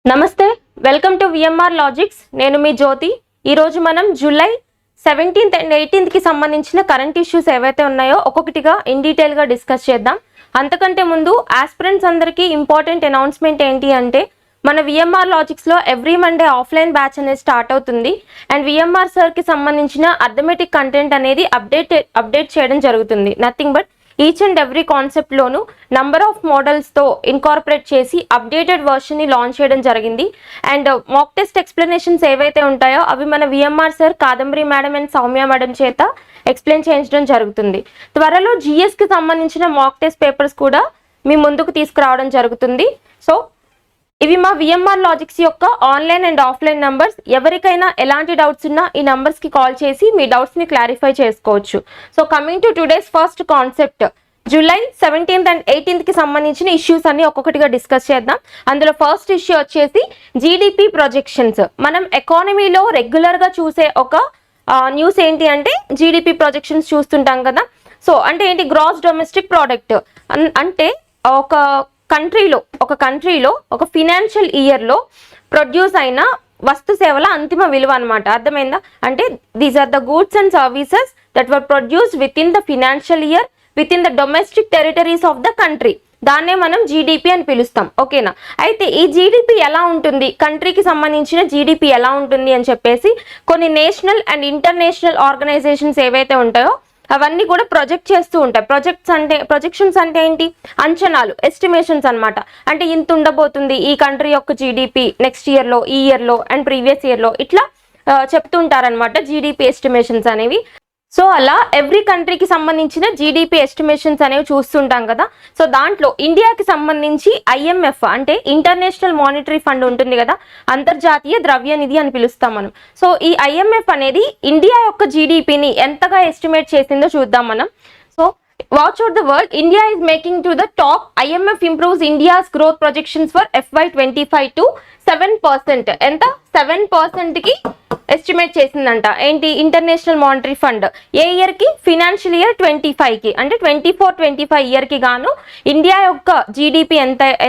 నమస్తే, welcome to VMR logics. నేను మీ జ్యోతి. ఈరోజు మనం జూలై 17th అండ్ 18th కి సంబంధించిన కరెంట్ ఇష్యూస్ ఏవైతే ఉన్నాయో ఒక్కొక్కటిగా ఇన్ డీటెయిల్గా డిస్కస్ చేద్దాం. అంతకంటే ముందు ఆస్పిరెంట్స్ అందరికీ ఇంపార్టెంట్ అనౌన్స్మెంట్ ఏంటి అంటే మన విఎంఆర్ లాజిక్స్లో ఎవ్రీ మండే ఆఫ్లైన్ బ్యాచ్ అనేది స్టార్ట్ అవుతుంది. అండ్ విఎంఆర్ సార్కి సంబంధించిన అర్థమెటిక్ కంటెంట్ అనేది అప్డేట్ చేయడం జరుగుతుంది. Nothing but each and every కాన్సెప్ట్లోనూ నంబర్ ఆఫ్ మోడల్స్తో ఇన్కార్పొరేట్ చేసి అప్డేటెడ్ వర్షన్ని లాంచ్ చేయడం జరిగింది. అండ్ మాక్ టెస్ట్ ఎక్స్ప్లెనేషన్స్ ఏవైతే ఉంటాయో అవి మన VMR sir, Kadambari madam and Soumya madam చేత ఎక్స్ప్లెయిన్ చేయించడం జరుగుతుంది. త్వరలో జిఎస్కి సంబంధించిన మాక్ టెస్ట్ పేపర్స్ కూడా మీ ముందుకు తీసుకురావడం జరుగుతుంది. సో ఇవి మా విఎంఆర్ లాజిక్స్ యొక్క ఆన్లైన్ అండ్ ఆఫ్లైన్ నంబర్స్. ఎవరికైనా ఎలాంటి డౌట్స్ ఉన్నా ఈ నంబర్స్కి కాల్ చేసి మీ డౌట్స్ని క్లారిఫై చేసుకోవచ్చు. So coming to today's first concept, July 17th and 18th కి సంబంధించిన ఇష్యూస్ అన్ని ఒక్కొక్కటిగా డిస్కస్ చేద్దాం. అందులో ఫస్ట్ ఇష్యూ వచ్చేసి జీడిపి ప్రొజెక్షన్స్. మనం ఎకానమీలో రెగ్యులర్గా చూసే ఒక న్యూస్ ఏంటి అంటే జీడిపి ప్రొజెక్షన్స్ చూస్తుంటాం కదా. సో అంటే ఏంటి, గ్రాస్ డొమెస్టిక్ ప్రోడక్ట్ అంటే ఒక కంట్రీలో ఒక ఫినాన్షియల్ ఇయర్లో ప్రొడ్యూస్ అయిన వస్తు సేవల అంతిమ విలువ అనమాట. అర్థమైందా? అంటే these are the goods and services that were produced within the financial year within the domestic territories of the country. దాన్నే మనం జీడిపి అని పిలుస్తాం. ఓకేనా? అయితే ఈ జీడిపి ఎలా ఉంటుంది, కంట్రీకి సంబంధించిన జీడిపి ఎలా ఉంటుంది అని చెప్పేసి కొన్ని నేషనల్ అండ్ ఇంటర్నేషనల్ ఆర్గనైజేషన్స్ ఏవైతే ఉంటాయో అవన్నీ కూడా ప్రొజెక్ట్ చేస్తూ ఉంటాయి. ప్రొజెక్షన్స్ అంటే ఏంటి? అంచనాలు, ఎస్టిమేషన్స్ అనమాట. అంటే ఇంత ఉండబోతుంది ఈ కంట్రీ యొక్క జీడిపి నెక్స్ట్ ఇయర్లో, ఈ ఇయర్లో అండ్ ప్రీవియస్ ఇయర్లో, ఇట్లా చెప్తుంటారనమాట జీడిపి ఎస్టిమేషన్స్ అనేవి. సో అలా ఎవ్రీ కంట్రీకి సంబంధించిన జీడిపి ఎస్టిమేషన్స్ అనేవి చూస్తుంటాం కదా. సో దాంట్లో ఇండియాకి సంబంధించి ఐఎంఎఫ్ అంటే ఇంటర్నేషనల్ మానిటరీ ఫండ్ ఉంటుంది కదా, అంతర్జాతీయ ద్రవ్య నిధి అని పిలుస్తాం మనం. సో ఈ ఐఎంఎఫ్ అనేది ఇండియా యొక్క జీడిపిని ఎంతగా ఎస్టిమేట్ చేసిందో చూద్దాం మనం. So watch out the world, India is making to the top. IMF improves India's growth projections for FY25 to 7%. ఎంత? 7% కి ఎస్టిమేట్ చేసిందంట. ఏంటి? International monetary fund. ఏ ఇయర్ కి? ఫినాన్షియల్ ఇయర్ 25 కి, అంటే 24-25 ఇయర్ కి గాను ఇండియా యొక్క జీడిపి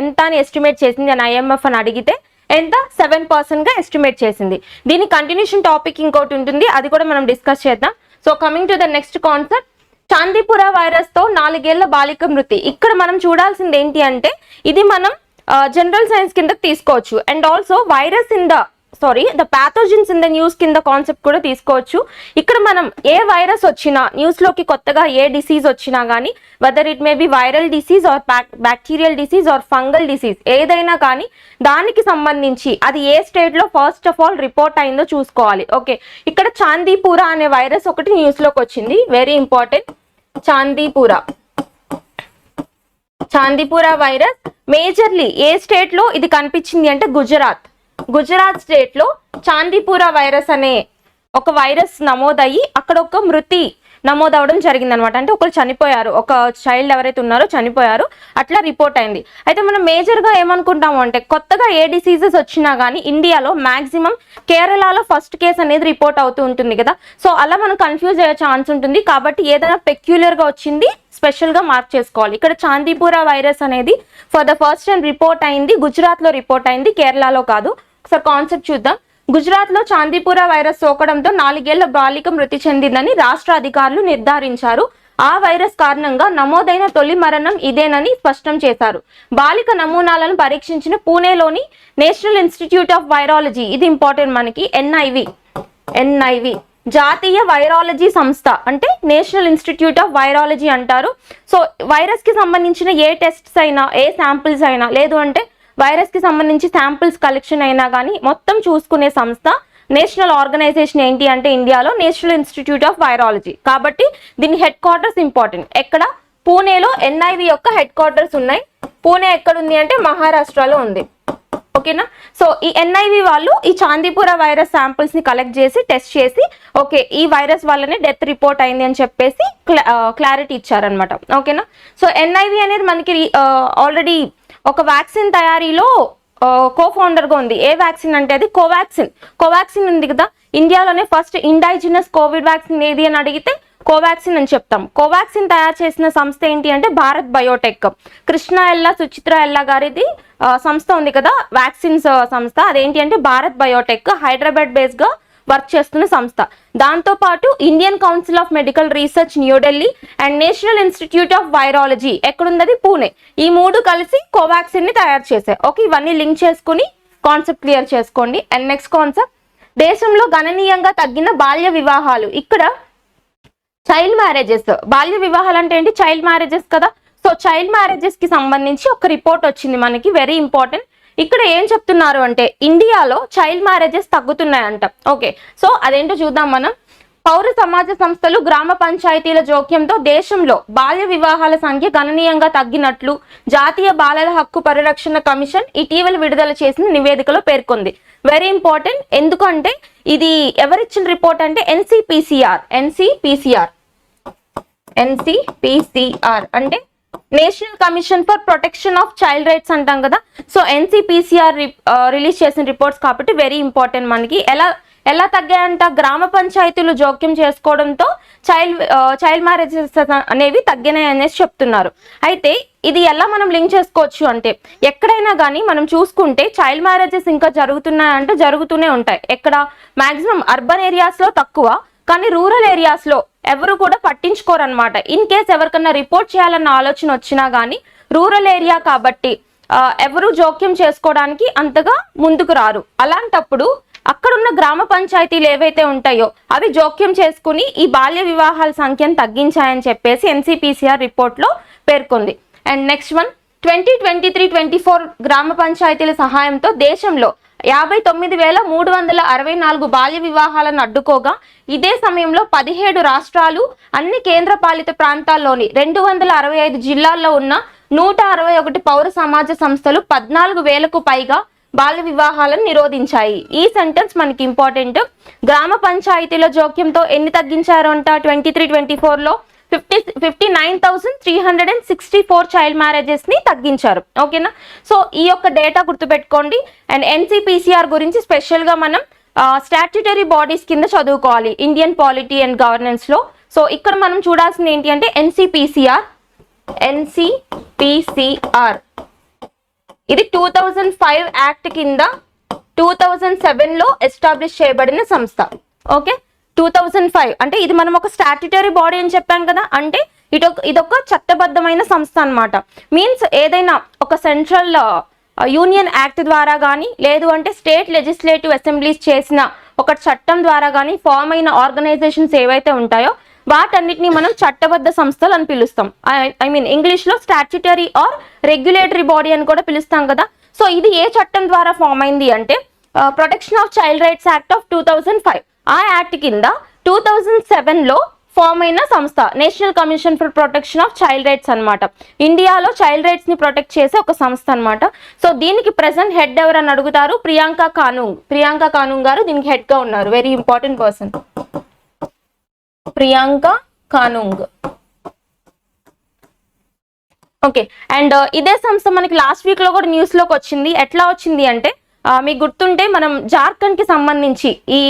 ఎంత అని ఎస్టిమేట్ చేసింది అని ఐఎంఎఫ్ అని అడిగితే ఎంత? 7% గా ఎస్టిమేట్ చేసింది. దీని కంటిన్యూషన్ టాపిక్ ఇంకోటి ఉంటుంది, అది కూడా మనం డిస్కస్ చేద్దాం. So coming to the next concept, Chandipura virus తో 4 ఏళ్ల బాలిక మృతి. ఇక్కడ మనం చూడాల్సింది ఏంటి అంటే ఇది మనం జనరల్ సైన్స్ కిందకి తీసుకోవచ్చు. And also virus the pathogens in the news కింద కాన్సెప్ట్ కూడా తీసుకోవచ్చు. ఇక్కడ మనం ఏ వైరస్ వచ్చినా, న్యూస్లోకి కొత్తగా ఏ డిసీజ్ వచ్చినా కానీ, whether it may be viral disease are bacterial disease are fungal disease, ఏదైనా కానీ దానికి సంబంధించి అది ఏ స్టేట్లో ఫస్ట్ ఆఫ్ ఆల్ రిపోర్ట్ అయిందో చూసుకోవాలి. ఓకే, ఇక్కడ చాందీపుర అనే వైరస్ ఒకటి న్యూస్లోకి వచ్చింది, very important. Chandipura virus majorly ఏ స్టేట్ లో ఇది కనిపించింది అంటే గుజరాత్ స్టేట్ లో చాందీపుర వైరస్ అనే ఒక వైరస్ నమోదయ్యి అక్కడ ఒక మృతి నమోదవడం జరిగింది అనమాట. అంటే ఒకరు చనిపోయారు, ఒక చైల్డ్ ఎవరైతే ఉన్నారో చనిపోయారు, అట్లా రిపోర్ట్ అయింది. అయితే మనం మేజర్గా ఏమనుకుంటాము అంటే కొత్తగా ఏ డిసీజెస్ వచ్చినా కానీ ఇండియాలో మ్యాక్సిమం కేరళలో ఫస్ట్ కేసు అనేది రిపోర్ట్ అవుతూ ఉంటుంది కదా. సో అలా మనం కన్ఫ్యూజ్ అయ్యే ఛాన్స్ ఉంటుంది. కాబట్టి ఏదైనా పెక్యులర్గా వచ్చింది స్పెషల్గా మార్క్ చేసుకోవాలి. ఇక్కడ చాందీపుర వైరస్ అనేది for the first time report అయింది, గుజరాత్లో రిపోర్ట్ అయింది, కేరళలో కాదు. ఒకసారి కాన్సెప్ట్ చూద్దాం. గుజరాత్లో చాందీపుర వైరస్ సోకడంతో 4 ఏళ్ల బాలిక మృతి చెందిందని రాష్ట్ర అధికారులు నిర్ధారించారు. ఆ వైరస్ కారణంగా నమోదైన తొలి మరణం ఇదేనని స్పష్టం చేశారు. బాలిక నమూనాలను పరీక్షించిన పూణేలోని నేషనల్ ఇన్స్టిట్యూట్ ఆఫ్ వైరాలజీ, ఇది ఇంపార్టెంట్ మనకి, ఎన్ఐవి జాతీయ వైరాలజీ సంస్థ, అంటే నేషనల్ ఇన్స్టిట్యూట్ ఆఫ్ వైరాలజీ అంటారు. సో వైరస్ కి సంబంధించిన ఏ టెస్ట్స్ అయినా, ఏ శాంపిల్స్ అయినా, లేదు అంటే వైరస్ కి సంబంధించి శాంపిల్స్ కలెక్షన్ అయినా కానీ మొత్తం చూసుకునే సంస్థ, నేషనల్ ఆర్గనైజేషన్ ఏంటి అంటే ఇండియాలో నేషనల్ ఇన్స్టిట్యూట్ ఆఫ్ వైరాలజీ. కాబట్టి దీని హెడ్ క్వార్టర్స్ ఇంపార్టెంట్. ఎక్కడ? పూణేలో ఎన్ఐవి యొక్క హెడ్ క్వార్టర్స్ ఉన్నాయి. పూణే ఎక్కడుంది అంటే మహారాష్ట్రలో ఉంది. ఓకేనా? సో ఈ ఎన్ఐవి వాళ్ళు ఈ చాందీపుర వైరస్ శాంపిల్స్ ని కలెక్ట్ చేసి టెస్ట్ చేసి ఓకే ఈ వైరస్ వల్లనే డెత్ రిపోర్ట్ అయింది అని చెప్పేసి క్లారిటీ ఇచ్చారనమాట. ఓకేనా? సో ఎన్ఐవి అనేది మనకి ఆల్రెడీ ఒక వ్యాక్సిన్ తయారీలో కో-ఫౌండర్గా ఉంది. ఏ వ్యాక్సిన్ అంటే అది కోవాక్సిన్ ఉంది కదా. ఇండియాలోనే ఫస్ట్ ఇండైజినస్ కోవిడ్ వ్యాక్సిన్ ఏది అని అడిగితే కోవాక్సిన్ అని చెప్తాం. కోవాక్సిన్ తయారు చేసిన సంస్థ ఏంటి అంటే భారత్ బయోటెక్. కృష్ణ ఎల్లా సుచిత్ర ఎల్లా గారిది సంస్థ ఉంది కదా వ్యాక్సిన్స్ సంస్థ, అదేంటి అంటే భారత్ బయోటెక్, హైదరాబాద్ బేస్ గా వర్క్ చేస్తున్న సంస్థ. దాంతో పాటు Indian council of medical research New Delhi and national institute of virology ఎక్కడుంది పూణే, ఈ 3 కలిసి కోవాక్సిన్ ని తయారు చేశాయి. ఓకే, ఇవన్నీ లింక్ చేసుకుని కాన్సెప్ట్ క్లియర్ చేసుకోండి. అండ్ నెక్స్ట్ కాన్సెప్ట్, దేశంలో గణనీయంగా తగ్గిన బాల్య వివాహాలు. ఇక్కడ చైల్డ్ మ్యారేజెస్, బాల్య వివాహాలు అంటే ఏంటి, చైల్డ్ మ్యారేజెస్ కదా. సో చైల్డ్ మ్యారేజెస్ కి సంబంధించి ఒక రిపోర్ట్ వచ్చింది మనకి, వెరీ ఇంపార్టెంట్. ఇక్కడ ఏం చెప్తున్నారు అంటే ఇండియాలో చైల్డ్ మ్యారేజెస్ తగ్గుతున్నాయంట. ఓకే, సో అదేంటో చూద్దాం మనం. పౌర సమాజ సంస్థలు, గ్రామ పంచాయతీల జోక్యంతో దేశంలో బాల్య వివాహాల సంఖ్య గణనీయంగా తగ్గినట్లు జాతీయ బాలల హక్కు పరిరక్షణ కమిషన్ ఇటీవల విడుదల చేసిన నివేదికలో పేర్కొంది. వెరీ ఇంపార్టెంట్, ఎందుకంటే ఇది ఎవరిచ్చిన రిపోర్ట్ అంటే ఎన్సిపిసిఆర్ అంటే national commission for protection of child rights అంటాం కదా. సో ఎన్సిపిసిఆర్ రిలీజ్ చేసిన రిపోర్ట్స్ కాబట్టి వెరీ ఇంపార్టెంట్. మనకి ఎలా తగ్గాయంట, గ్రామ పంచాయతీలు జోక్యం చేసుకోవడంతో చైల్డ్ మ్యారేజెస్ అనేవి తగ్గినాయి అనేసి చెప్తున్నారు. అయితే ఇది ఎలా మనం లింక్ చేసుకోవచ్చు అంటే ఎక్కడైనా కానీ మనం చూసుకుంటే చైల్డ్ మ్యారేజెస్ ఇంకా జరుగుతున్నాయంటే జరుగుతూనే ఉంటాయి. ఎక్కడ మాక్సిమం అర్బన్ ఏరియాస్ లో తక్కువ, కానీ రూరల్ ఏరియాస్ లో ఎవరు కూడా పట్టించుకోరు అనమాట. ఇన్ కేస్ ఎవరికన్నా రిపోర్ట్ చేయాలన్న ఆలోచన వచ్చినా కానీ రూరల్ ఏరియా కాబట్టి ఎవరు జోక్యం చేసుకోవడానికి అంతగా ముందుకు రారు. అలాంటప్పుడు అక్కడున్న గ్రామ పంచాయతీలు ఏవైతే ఉంటాయో అవి జోక్యం చేసుకుని ఈ బాల్య వివాహాల సంఖ్యను తగ్గించాయని చెప్పేసి ఎన్సిపిసిఆర్ రిపోర్ట్ లో పేర్కొంది. అండ్ నెక్స్ట్ వన్, 2023-24 గ్రామ పంచాయతీల సహాయంతో దేశంలో 59,364 బాల్య వివాహాలను అడ్డుకోగా ఇదే సమయంలో 17 రాష్ట్రాలు, అన్ని కేంద్రపాలిత ప్రాంతాల్లోని 265 జిల్లాల్లో ఉన్న 161 పౌర సమాజ సంస్థలు 14,000కు పైగా బాల్య వివాహాలను నిరోధించాయి. ఈ సెంటెన్స్ మనకి ఇంపార్టెంట్. గ్రామ పంచాయతీల జోక్యంతో ఎన్ని తగ్గించారు అంట 23-24లో 59,364 చైల్డ్ మ్యారేజెస్ ని తగ్గించారు. ఓకేనా, సో ఈ యొక్క డేటా గుర్తుపెట్టుకోండి. అండ్ ఎన్సిపిసిఆర్ గురించి స్పెషల్ గా మనం స్టాట్యుటరీ బాడీస్ కింద చదువుకోవాలి ఇండియన్ పాలిటీ అండ్ గవర్నెన్స్ లో. సో ఇక్కడ మనం చూడాల్సింది ఏంటి అంటే ఎన్సిపిసిఆర్ ఇది 2005 యాక్ట్ కింద 2007లో ఎస్టాబ్లిష్ చేయబడిన సంస్థ. ఓకే, 2005 అంటే ఇది మనం ఒక స్టాట్యుటరీ బాడీ అని చెప్పాం కదా, అంటే ఇదొక చట్టబద్ధమైన సంస్థ అన్నమాట. మీన్స్ ఏదైనా ఒక సెంట్రల్ యూనియన్ యాక్ట్ ద్వారా కానీ లేదు అంటే స్టేట్ లెజిస్లేటివ్ అసెంబ్లీస్ చేసిన ఒక చట్టం ద్వారా కానీ ఫామ్ అయిన ఆర్గనైజేషన్స్ ఏవైతే ఉంటాయో వాటన్నిటిని మనం చట్టబద్ధ సంస్థలు అని పిలుస్తాం. ఐ మీన్ ఇంగ్లీష్ లో స్టాట్యుటరీ ఆర్ రెగ్యులేటరీ బాడీ అని కూడా పిలుస్తాం కదా. సో ఇది ఏ చట్టం ద్వారా ఫామ్ అయింది అంటే protection of child rights act of 2005. ఆ యాక్ట్ కింద 2007లో ఫామ్ అయిన సంస్థ national commission for protection of child rights అన్నమాట. ఇండియాలో చైల్డ్ రైట్స్ ని ప్రొటెక్ట్ చేసే ఒక సంస్థ అన్నమాట. సో దీనికి ప్రెసెంట్ హెడ్ ఎవరని అడుగుతారు, ప్రియాంక కానూంగ్ గారు దీనికి హెడ్ గా ఉన్నారు. Very important person Priyanka Kanoongo. Okay, and ఇదే సంస్థ మనకి లాస్ట్ వీక్ లో కూడా న్యూస్ లోకి వచ్చింది. ఎట్లా వచ్చింది అంటే మీకు గుర్తుంటే మనం జార్ఖండ్ కి సంబంధించి ఈ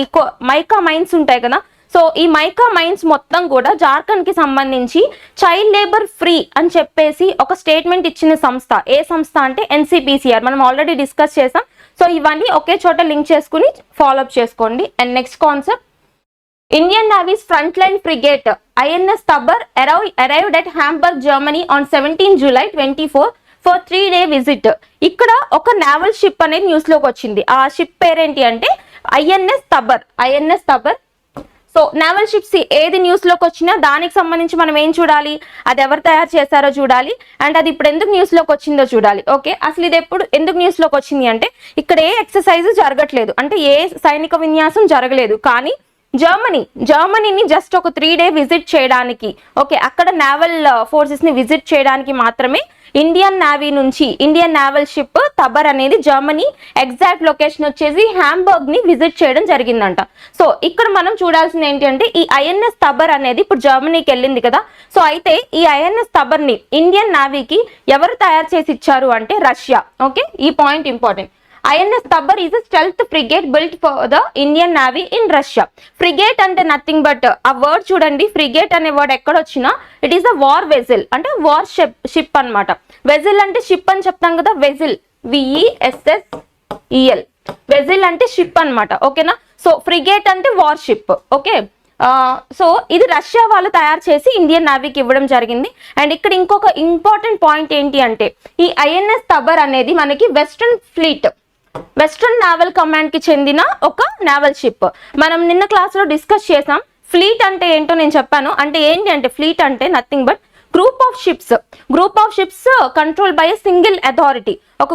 మైకా మైన్స్ ఉంటాయి కదా. సో ఈ మైకా మైన్స్ మొత్తం కూడా జార్ఖండ్ కి సంబంధించి చైల్డ్ లేబర్ ఫ్రీ అని చెప్పేసి ఒక స్టేట్మెంట్ ఇచ్చిన సంస్థ. ఏ సంస్థ అంటే ఎన్సిపిసిఆర్. మనం ఆల్రెడీ డిస్కస్ చేసాం. సో ఇవన్నీ ఒకే చోట లింక్ చేసుకుని ఫాలోఅప్ చేసుకోండి. And next concept, Indian Navy's frontline frigate INS Tabbar arrived at Hamburg, Germany on 17 July 24 for 3-day visit. ఇక్కడ ఒక నావల్ షిప్ అనేది న్యూస్ లోకి వచ్చింది. ఆ షిప్ పేరేంటి అంటే ఐఎన్ఎస్ తబ్బర్. సో నావల్ షిప్స్ ఏది న్యూస్ లోకి వచ్చినా దానికి సంబంధించి మనం ఏం చూడాలి, అది ఎవరు తయారు చేశారో చూడాలి, అండ్ అది ఇప్పుడు ఎందుకు న్యూస్ లోకి వచ్చిందో చూడాలి. ఓకే, అసలు ఇది ఎందుకు న్యూస్ లోకి వచ్చింది అంటే ఇక్కడ ఏ ఎక్సర్సైజ్ జరగట్లేదు, అంటే ఏ సైనిక విన్యాసం జరగలేదు, కానీ జర్మనీని జస్ట్ ఒక 3-day విజిట్ చేయడానికి, ఓకే అక్కడ నావల్ ఫోర్సెస్ ని విజిట్ చేయడానికి మాత్రమే ఇండియన్ నావల్ షిప్ తబర్ అనేది జర్మనీ ఎగ్జాక్ట్ లొకేషన్ వచ్చేసి హ్యాంబర్గ్ ని విజిట్ చేయడం జరిగిందంట. సో ఇక్కడ మనం చూడాల్సింది ఏంటి అంటే ఈ ఐఎన్ఎస్ తబర్ అనేది ఇప్పుడు జర్మనీకి వెళ్ళింది కదా. సో అయితే ఈ ఐఎన్ఎస్ తబర్ ని ఇండియన్ నావీకి ఎవరు తయారు చేసి ఇచ్చారు అంటే రష్యా. ఓకే, ఈ point important. INS Tabar is a stealth frigate built for the Indian navy in Russia. Frigate అంటే నథింగ్ బట్ ఆ వర్డ్ చూడండి, ఫ్రిగేట్ అనే వర్డ్ ఎక్కడ వచ్చినా it is a war vessel, అంటే వార్ షిప్ అన్నమాట. వెజిల్ అంటే షిప్ అని చెప్తాం కదా, వెజిల్ VESSEL, వెజిల్ అంటే షిప్ అన్నమాట. ఓకేనా. సో ఫ్రిగేట్ అంటే వార్ షిప్. ఓకే. సో ఇది రష్యా వాళ్ళు తయారు చేసి ఇండియన్ నేవీకి ఇవ్వడం జరిగింది. అండ్ ఇక్కడ ఇంకొక ఇంపార్టెంట్ పాయింట్ ఏంటి అంటే ఈ ఐఎన్ఎస్ తబర్ అనేది మనకి వెస్ట్రన్ నావల్ కమాండ్ కి చెందిన ఒక నావల్ షిప్. మనం నిన్న క్లాస్ లో డిస్కస్ చేసాం. ఫ్లీట్ అంటే ఏంటో నేను చెప్పాను. అంటే ఏంటి అంటే ఫ్లీట్ అంటే nothing but group of ships control by single authority. ఒక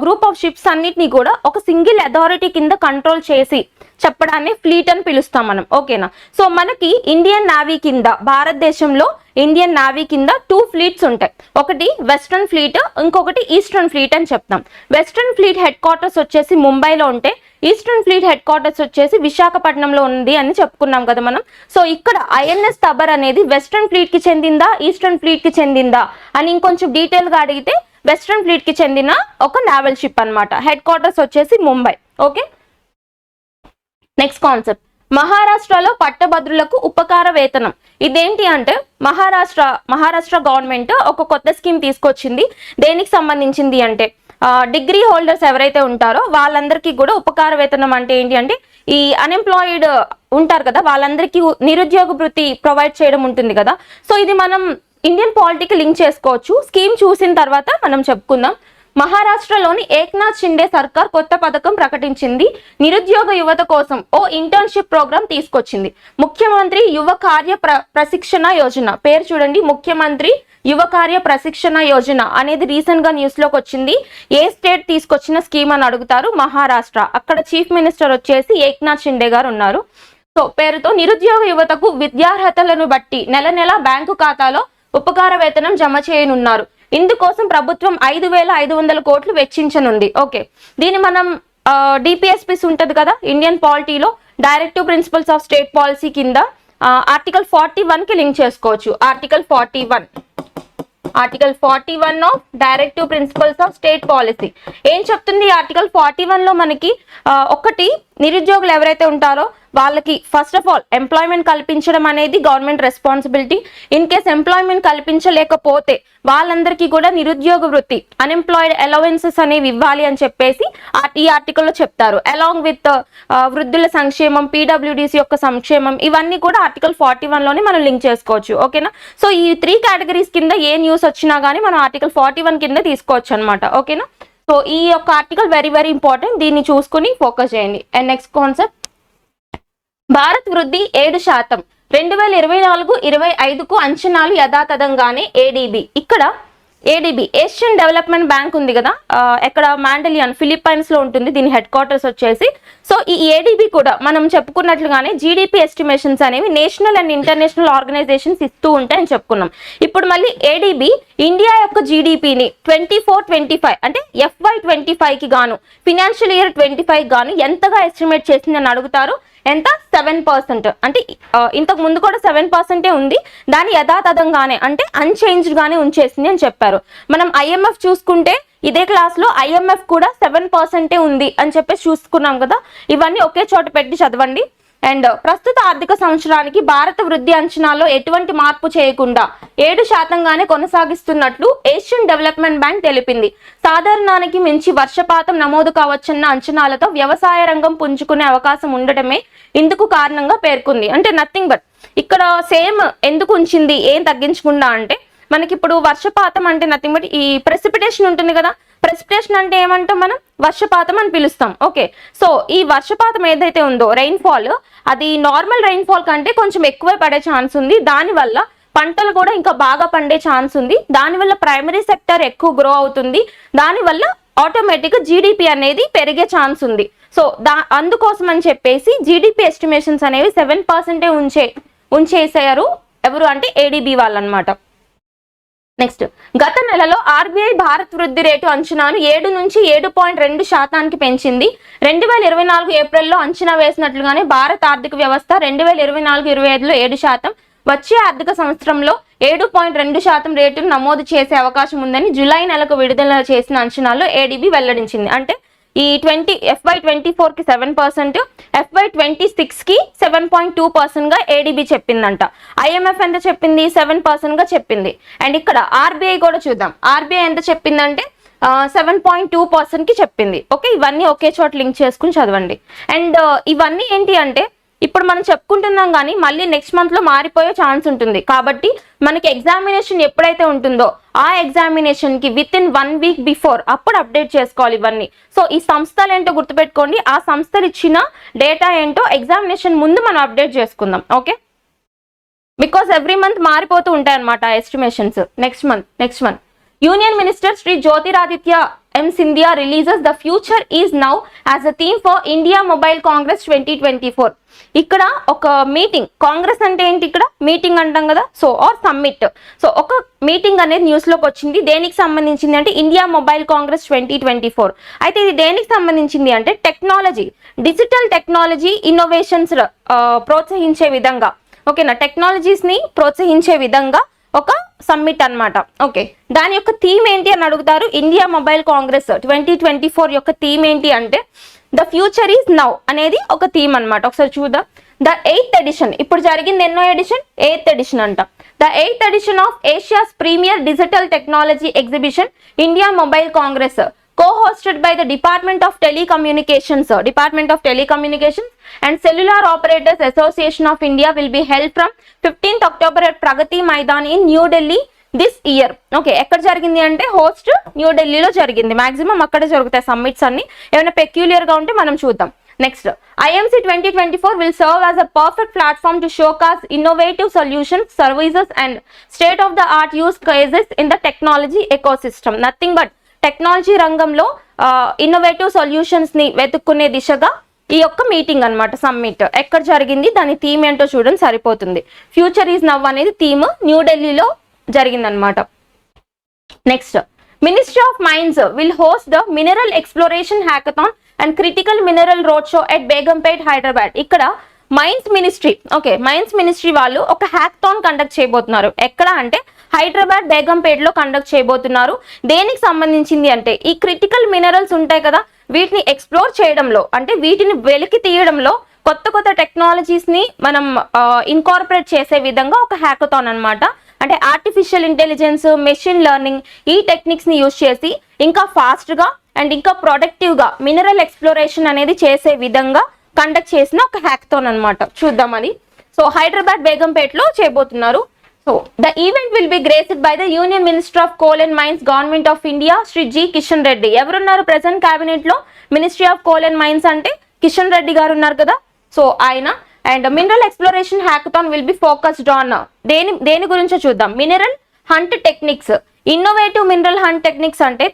గ్రూప్ ఆఫ్ షిప్స్ అన్నిటిని కూడా ఒక సింగిల్ అథారిటీ కింద కంట్రోల్ చేసి చెప్పడాన్ని ఫ్లీట్ అని పిలుస్తాం మనం. ఓకేనా. సో మనకి ఇండియన్ నేవీ కింద, భారతదేశంలో ఇండియన్ నేవీ కింద 2 ఫ్లీట్స్ ఉంటాయి. ఒకటి వెస్ట్రన్ ఫ్లీట్, ఇంకొకటి ఈస్టర్న్ ఫ్లీట్ అని చెప్తాం. వెస్ట్రన్ ఫ్లీట్ హెడ్ క్వార్టర్స్ వచ్చేసి ముంబైలో ఉంటే ఈస్టర్న్ ఫ్లీట్ హెడ్ క్వార్టర్స్ వచ్చేసి విశాఖపట్నంలో ఉంది అని చెప్పుకున్నాం కదా మనం. సో ఇక్కడ ఐఎన్ఎస్ తబర్ అనేది వెస్ట్రన్ ఫ్లీట్ కి చెందిందా, ఈస్టర్న్ ఫ్లీట్ కి చెందిందా అని ఇంకొంచెం డీటెయిల్ గా అడిగితే వెస్ట్రన్ ఫ్లీట్ కి చెందిన ఒక నావల్ షిప్ అన్నమాట. హెడ్ క్వార్టర్స్ వచ్చేసి ముంబై. ఓకే. నెక్స్ట్ కాన్సెప్ట్, మహారాష్ట్రలో పట్టభద్రులకు ఉపకార వేతనం. ఇదేంటి అంటే మహారాష్ట్ర గవర్నమెంట్ ఒక కొత్త స్కీమ్ తీసుకొచ్చింది. దేనికి సంబంధించింది అంటే డిగ్రీ హోల్డర్స్ ఎవరైతే ఉంటారో వాళ్ళందరికీ కూడా ఉపకార వేతనం అంటే ఏంటి అంటే ఈ అన్ఎంప్లాయిడ్ ఉంటారు కదా, వాళ్ళందరికీ నిరుద్యోగ భృతి ప్రొవైడ్ చేయడం ఉంటుంది కదా. సో ఇది మనం ఇండియన్ పాలిటీకి లింక్ చేసుకోవచ్చు. స్కీమ్ చూసిన తర్వాత మనం చెప్పుకుందాం. మహారాష్ట్రలోని ఏక్నాథ్ షిండే సర్కార్ కొత్త పథకం ప్రకటించింది. నిరుద్యోగ యువత కోసం ఓ ఇంటర్న్షిప్ ప్రోగ్రామ్ తీసుకొచ్చింది. ముఖ్యమంత్రి యువ కార్య ప్రశిక్షణ యోజన. పేరు చూడండి, ముఖ్యమంత్రి యువ కార్య ప్రశిక్షణ యోజన అనేది రీసెంట్ గా న్యూస్ లోకి వచ్చింది. ఏ స్టేట్ తీసుకొచ్చిన స్కీమ్ అని అడుగుతారు, మహారాష్ట్ర. అక్కడ చీఫ్ మినిస్టర్ వచ్చేసి ఏక్నాథ్ షిండే గారు ఉన్నారు. సో పేరుతో నిరుద్యోగ యువతకు విద్యార్హతలను బట్టి నెల నెల బ్యాంకు ఖాతాలో ఉపకార వేతనం జమ చేయనున్నారు. ఇందుకోసం ప్రభుత్వం 5,500 కోట్లు వెచ్చించనుంది. ఓకే. దీన్ని మనం డిపిఎస్పిస్ ఉంటది కదా ఇండియన్ పాలిటీలో, directive principles of state policy కింద ఆర్టికల్ 41 కి లింక్ చేసుకోవచ్చు. Article 41 of directive principles of state policy ఏం చెప్తుంది? ఆర్టికల్ 41 లో మనకి ఒకటి, నిరుద్యోగులు ఎవరైతే ఉంటారో వాళ్ళకి ఫస్ట్ ఆఫ్ ఆల్ ఎంప్లాయ్మెంట్ కల్పించడం అనేది government responsibility. In case employment కల్పించలేకపోతే వాళ్ళందరికీ కూడా నిరుద్యోగ వృత్తి, అన్ఎంప్లాయిడ్ అలవెన్సెస్ అనేవి ఇవ్వాలి అని చెప్పేసి ఈ ఆర్టికల్లో చెప్తారు. అలాంగ్ విత్ వృద్ధుల సంక్షేమం, పీడబ్ల్యూడిసి యొక్క సంక్షేమం, ఇవన్నీ కూడా ఆర్టికల్ 41 లోనే మనం లింక్ చేసుకోవచ్చు. ఓకేనా. సో ఈ 3 కేటగిరీస్ కింద ఏ న్యూస్ వచ్చినా కానీ మనం ఆర్టికల్ 41 కింద తీసుకోవచ్చు అనమాట. ఓకేనా. సో ఈ యొక్క ఆర్టికల్ వెరీ వెరీ ఇంపార్టెంట్, దీన్ని చూసుకుని ఫోకస్ చేయండి. అండ్ నెక్స్ట్ కాన్సెప్ట్, భారత్ వృద్ధి 7%, 2024-25కు అంచనాలు యథాతథంగానే. ఏడీబీ. ఇక్కడ ఏడీబీ ఏషియన్ డెవలప్మెంట్ బ్యాంక్ ఉంది కదా, ఎక్కడ మాండలియన్ ఫిలిప్పైన్స్ లో ఉంటుంది, దీని హెడ్ క్వార్టర్స్ వచ్చేసి. సో ఈ ఏడీబీ కూడా మనం చెప్పుకున్నట్లుగానే జీడిపి ఎస్టిమేషన్స్ అనేవి నేషనల్ అండ్ ఇంటర్నేషనల్ ఆర్గనైజేషన్స్ ఇస్తూ ఉంటాయని చెప్పుకున్నాం. ఇప్పుడు మళ్ళీ ఏడీబీ ఇండియా యొక్క జీడిపిని 24-25 అంటే FY25కి గాను, ఫినాన్షియల్ ఇయర్ 25 గాను ఎంతగా ఎస్టిమేట్ చేసిందని అడుగుతారు. ఎంత? 7%. అంటే ఇంతకు ముందు కూడా 7% ఉంది, దాని యథాతథంగానే అంటే అన్చేంజ్డ్ గానే ఉంచేసింది అని చెప్పారు. మనం IMF చూసుకుంటే ఇదే క్లాస్ లో IMF కూడా 7% ఉంది అని చెప్పేసి చూసుకున్నాం కదా. ఇవన్నీ ఒకే చోట పెట్టి చదవండి. అండ్ ప్రస్తుత ఆర్థిక సంవత్సరానికి భారత వృద్ధి అంచనాల్లో ఎటువంటి మార్పు చేయకుండా 7%గానే కొనసాగిస్తున్నట్లు ఏషియన్ డెవలప్మెంట్ బ్యాంక్ తెలిపింది. సాధారణానికి మించి వర్షపాతం నమోదు కావచ్చన్న అంచనాలతో వ్యవసాయ రంగం పుంజుకునే అవకాశం ఉండటమే ఇందుకు కారణంగా పేర్కొంది. అంటే నథింగ్ బట్ ఇక్కడ సేమ్ ఎందుకు ఉంచింది, ఏం తగ్గించకుండా అంటే మనకి ఇప్పుడు వర్షపాతం అంటే నథింగ్ బట్ ఈ ప్రెసిపిటేషన్ ఉంటుంది కదా, ప్రెసిపిటేషన్ అంటే ఏమంటాం మనం? వర్షపాతం అని పిలుస్తాం. ఓకే. సో ఈ వర్షపాతం ఏదైతే ఉందో రెయిన్ఫాల్, అది నార్మల్ రెయిన్ఫాల్ కంటే కొంచెం ఎక్కువే పడే ఛాన్స్ ఉంది. దానివల్ల పంటలు కూడా ఇంకా బాగా పండే ఛాన్స్ ఉంది. దానివల్ల ప్రైమరీ సెక్టర్ ఎక్కువ గ్రో అవుతుంది. దానివల్ల ఆటోమేటిక్గా జీడిపి అనేది పెరిగే ఛాన్స్ ఉంది. సో అందుకోసం అని చెప్పేసి జీడిపి ఎస్టిమేషన్స్ అనేవి 7% ఉంచేసారు. ఎవరు అంటే ఏడీబీ వాళ్ళు అనమాట. నెక్స్ట్, గత నెలలో RBI భారత్ వృద్ధి రేటు అంచనాను 7 నుంచి 7.2% పెంచింది. 2024 ఏప్రిల్లో అంచనా వేసినట్లుగానే భారత ఆర్థిక వ్యవస్థ 2024-25లో 7%, వచ్చే ఆర్థిక సంవత్సరంలో 7.2% రేటును నమోదు చేసే అవకాశం ఉందని జూలై నెలకు విడుదల చేసిన అంచనాల్లో ఏడీబీ వెల్లడించింది. అంటే ఈ FY24కి 7%, FY26కి 7.2%గా ఏడీబీ చెప్పిందంట. IMF ఎంత చెప్పింది? 7%గా చెప్పింది. అండ్ ఇక్కడ RBI కూడా చూద్దాం. RBI ఎంత చెప్పిందంటే 7.2%కి చెప్పింది. ఓకే, ఇవన్నీ ఒకే చోట లింక్ చేసుకుని చదవండి. అండ్ ఇవన్నీ ఏంటి అంటే ఇప్పుడు మనం చెప్పుకుంటున్నాం కానీ మళ్ళీ నెక్స్ట్ మంత్లో మారిపోయే ఛాన్స్ ఉంటుంది. కాబట్టి మనకి ఎగ్జామినేషన్ ఎప్పుడైతే ఉంటుందో ఆ ఎగ్జామినేషన్కి విత్ ఇన్ 1 వీక్ బిఫోర్ అప్పుడు అప్డేట్ చేసుకోవాలి ఇవన్నీ. సో ఈ సంస్థలు ఏంటో గుర్తుపెట్టుకోండి, ఆ సంస్థలు ఇచ్చిన డేటా ఏంటో ఎగ్జామినేషన్ ముందు మనం అప్డేట్ చేసుకుందాం. ఓకే, బికాస్ ఎవ్రీ మంత్ మారిపోతూ ఉంటాయి అన్నమాట estimations. Next month union minister Shri Jyotiraditya M. Scindia releases the future is now as a theme for India Mobile Congress 2024. ఇక్కడ ఒక మీటింగ్, కాంగ్రెస్ అంటే ఏంటి, ఇక్కడ మీటింగ్ అంటాం కదా, సో ఆర్ సమ్మిట్. సో ఒక మీటింగ్ అనేది న్యూస్లోకి వచ్చింది. దేనికి సంబంధించింది అంటే ఇండియా మొబైల్ కాంగ్రెస్ 2024. అయితే ఇది దేనికి సంబంధించింది అంటే టెక్నాలజీ, డిజిటల్ టెక్నాలజీ ఇన్నోవేషన్స్ ప్రోత్సహించే విధంగా, ఓకేనా, టెక్నాలజీస్ని ప్రోత్సహించే విధంగా ఒక సమ్మిట్ అన్నమాట. ఓకే, దాని యొక్క థీమ్ ఏంటి అని అడుగుతారు. ఇండియా మొబైల్ కాంగ్రెస్ 2024 యొక్క థీమ్ ఏంటి అంటే ద ఫ్యూచర్ ఈజ్ నౌ అనేది ఒక థీమ్ అన్నమాట. ఒకసారి చూద్దాం. ద 8th ఎడిషన్, ఇప్పుడు జరిగింది ఎన్నో ఎడిషన్? 8th ఎడిషన్ అంట. The 8th edition of Asia's premier digital technology exhibition India mobile congress co-hosted by the Department of Telecommunications and Cellular Operators Association of India will be held from 15th October at Pragati Maidan in New Delhi this year. Okay, ఎక్కడ జరిగింది అంటే host న్యూఢిల్లీలో జరిగింది. Maximum అక్కడే జరుగుతాయి summits అన్ని. ఏమైనా peculiar గా ఉంటే మనం చూద్దాం. Next, IMC 2024 will serve as a perfect platform to showcase innovative solutions, services and state-of-the-art use cases in the technology ecosystem. Nothing but technology రంగంలో ఇన్నోవేటివ్ సొల్యూషన్స్ ని వెతుక్కునే దిశగా ఈ యొక్క మీటింగ్ అన్నమాట, సమ్మిట్. ఎక్కడ జరిగింది, దాని థీమ్ ఏంటో చూడండి సరిపోతుంది. ఫ్యూచర్ ఈజ్ నవ్ అనేది థీమ్ న్యూఢిల్లీలో జరిగిందనమాట. Next, ministry of mines will host the mineral exploration hackathon and critical mineral road show at Begumpet, Hyderabad. ఇక్కడ mines ministry, okay, mines ministry వాళ్ళు ఒక హ్యాకథాన్ కండక్ట్ చేయబోతున్నారు. ఎక్కడ అంటే హైదరాబాద్ బేగంపేటలో కండక్ట్ చేయబోతున్నారు. దేనికి సంబంధించింది అంటే ఈ క్రిటికల్ మినరల్స్ ఉంటాయి కదా, వీటిని ఎక్స్ప్లోర్ చేయడంలో, అంటే వీటిని వెలికి తీయడంలో కొత్త టెక్నాలజీస్ ని మనం ఇన్కార్పొరేట్ చేసే విధంగా ఒక హ్యాకథాన్ అన్నమాట. అంటే ఆర్టిఫిషియల్ ఇంటెలిజెన్స్, మెషిన్ లెర్నింగ్ ఈ టెక్నిక్స్ ని యూజ్ చేసి ఇంకా ఫాస్ట్ గా అండ్ ఇంకా ప్రొడక్టివ్ గా మినరల్ ఎక్స్ప్లోరేషన్ అనేది చేసే విధంగా కండక్ట్ చేసిన ఒక హ్యాకథాన్ అన్నమాట. చూద్దామని. సో హైదరాబాద్ బేగంపేటలో చేయబోతున్నారు. So, the event will be graced by the Union Minister of Coal and Mines, Government of India, Shri G. Kishan Reddy. ఎవరున్నారు ప్రెసెంట్ క్యాబినెట్ లో? Ministry of coal and mines అంటే కిషన్ రెడ్డి గారు ఉన్నారు కదా, సో ఆయన. And mineral exploration hackathon will be focused on దేని గురించో చూద్దాం. Mineral hunt techniques, innovative mineral hunt techniques అంటే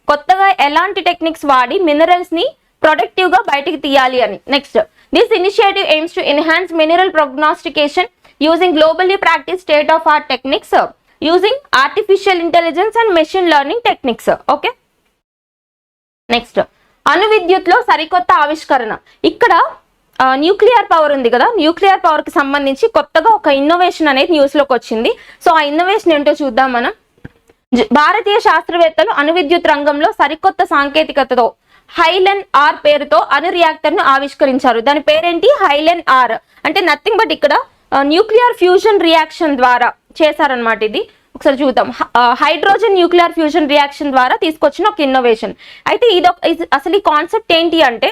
కొత్తగా ఎలాంటి టెక్నిక్స్ వాడి మినరల్స్ ని ప్రొడక్టివ్ గా బయటికి తీయాలి అని. Next, this initiative aims to enhance mineral prognostication using globally practiced state-of-art techniques, using artificial intelligence and machine learning techniques. Okay. Next, అణు విద్యుత్లో సరికొత్త ఆవిష్కరణ. ఇక్కడ న్యూక్లియర్ పవర్ ఉంది కదా, న్యూక్లియర్ పవర్ కి సంబంధించి కొత్తగా ఒక ఇన్నోవేషన్ అనేది న్యూస్ లోకి వచ్చింది. సో ఆ ఇన్నోవేషన్ ఏంటో చూద్దాం మనం. భారతీయ శాస్త్రవేత్తలు అణు విద్యుత్ రంగంలో సరికొత్త సాంకేతికతతో హైలెన్ ఆర్ పేరుతో అణు రియాక్టర్ ను ఆవిష్కరించారు. దాని పేరేంటి? హైలెన్ ఆర్. అంటే నథింగ్ బట్ ఇక్కడ న్యూక్లియర్ ఫ్యూజన్ రియాక్షన్ ద్వారా చేశారనమాట. ఇది ఒకసారి చూద్దాం. హైడ్రోజన్ న్యూక్లియర్ ఫ్యూజన్ రియాక్షన్ ద్వారా తీసుకొచ్చిన ఒక ఇన్నోవేషన్. అయితే అసలు ఈ కాన్సెప్ట్ ఏంటి అంటే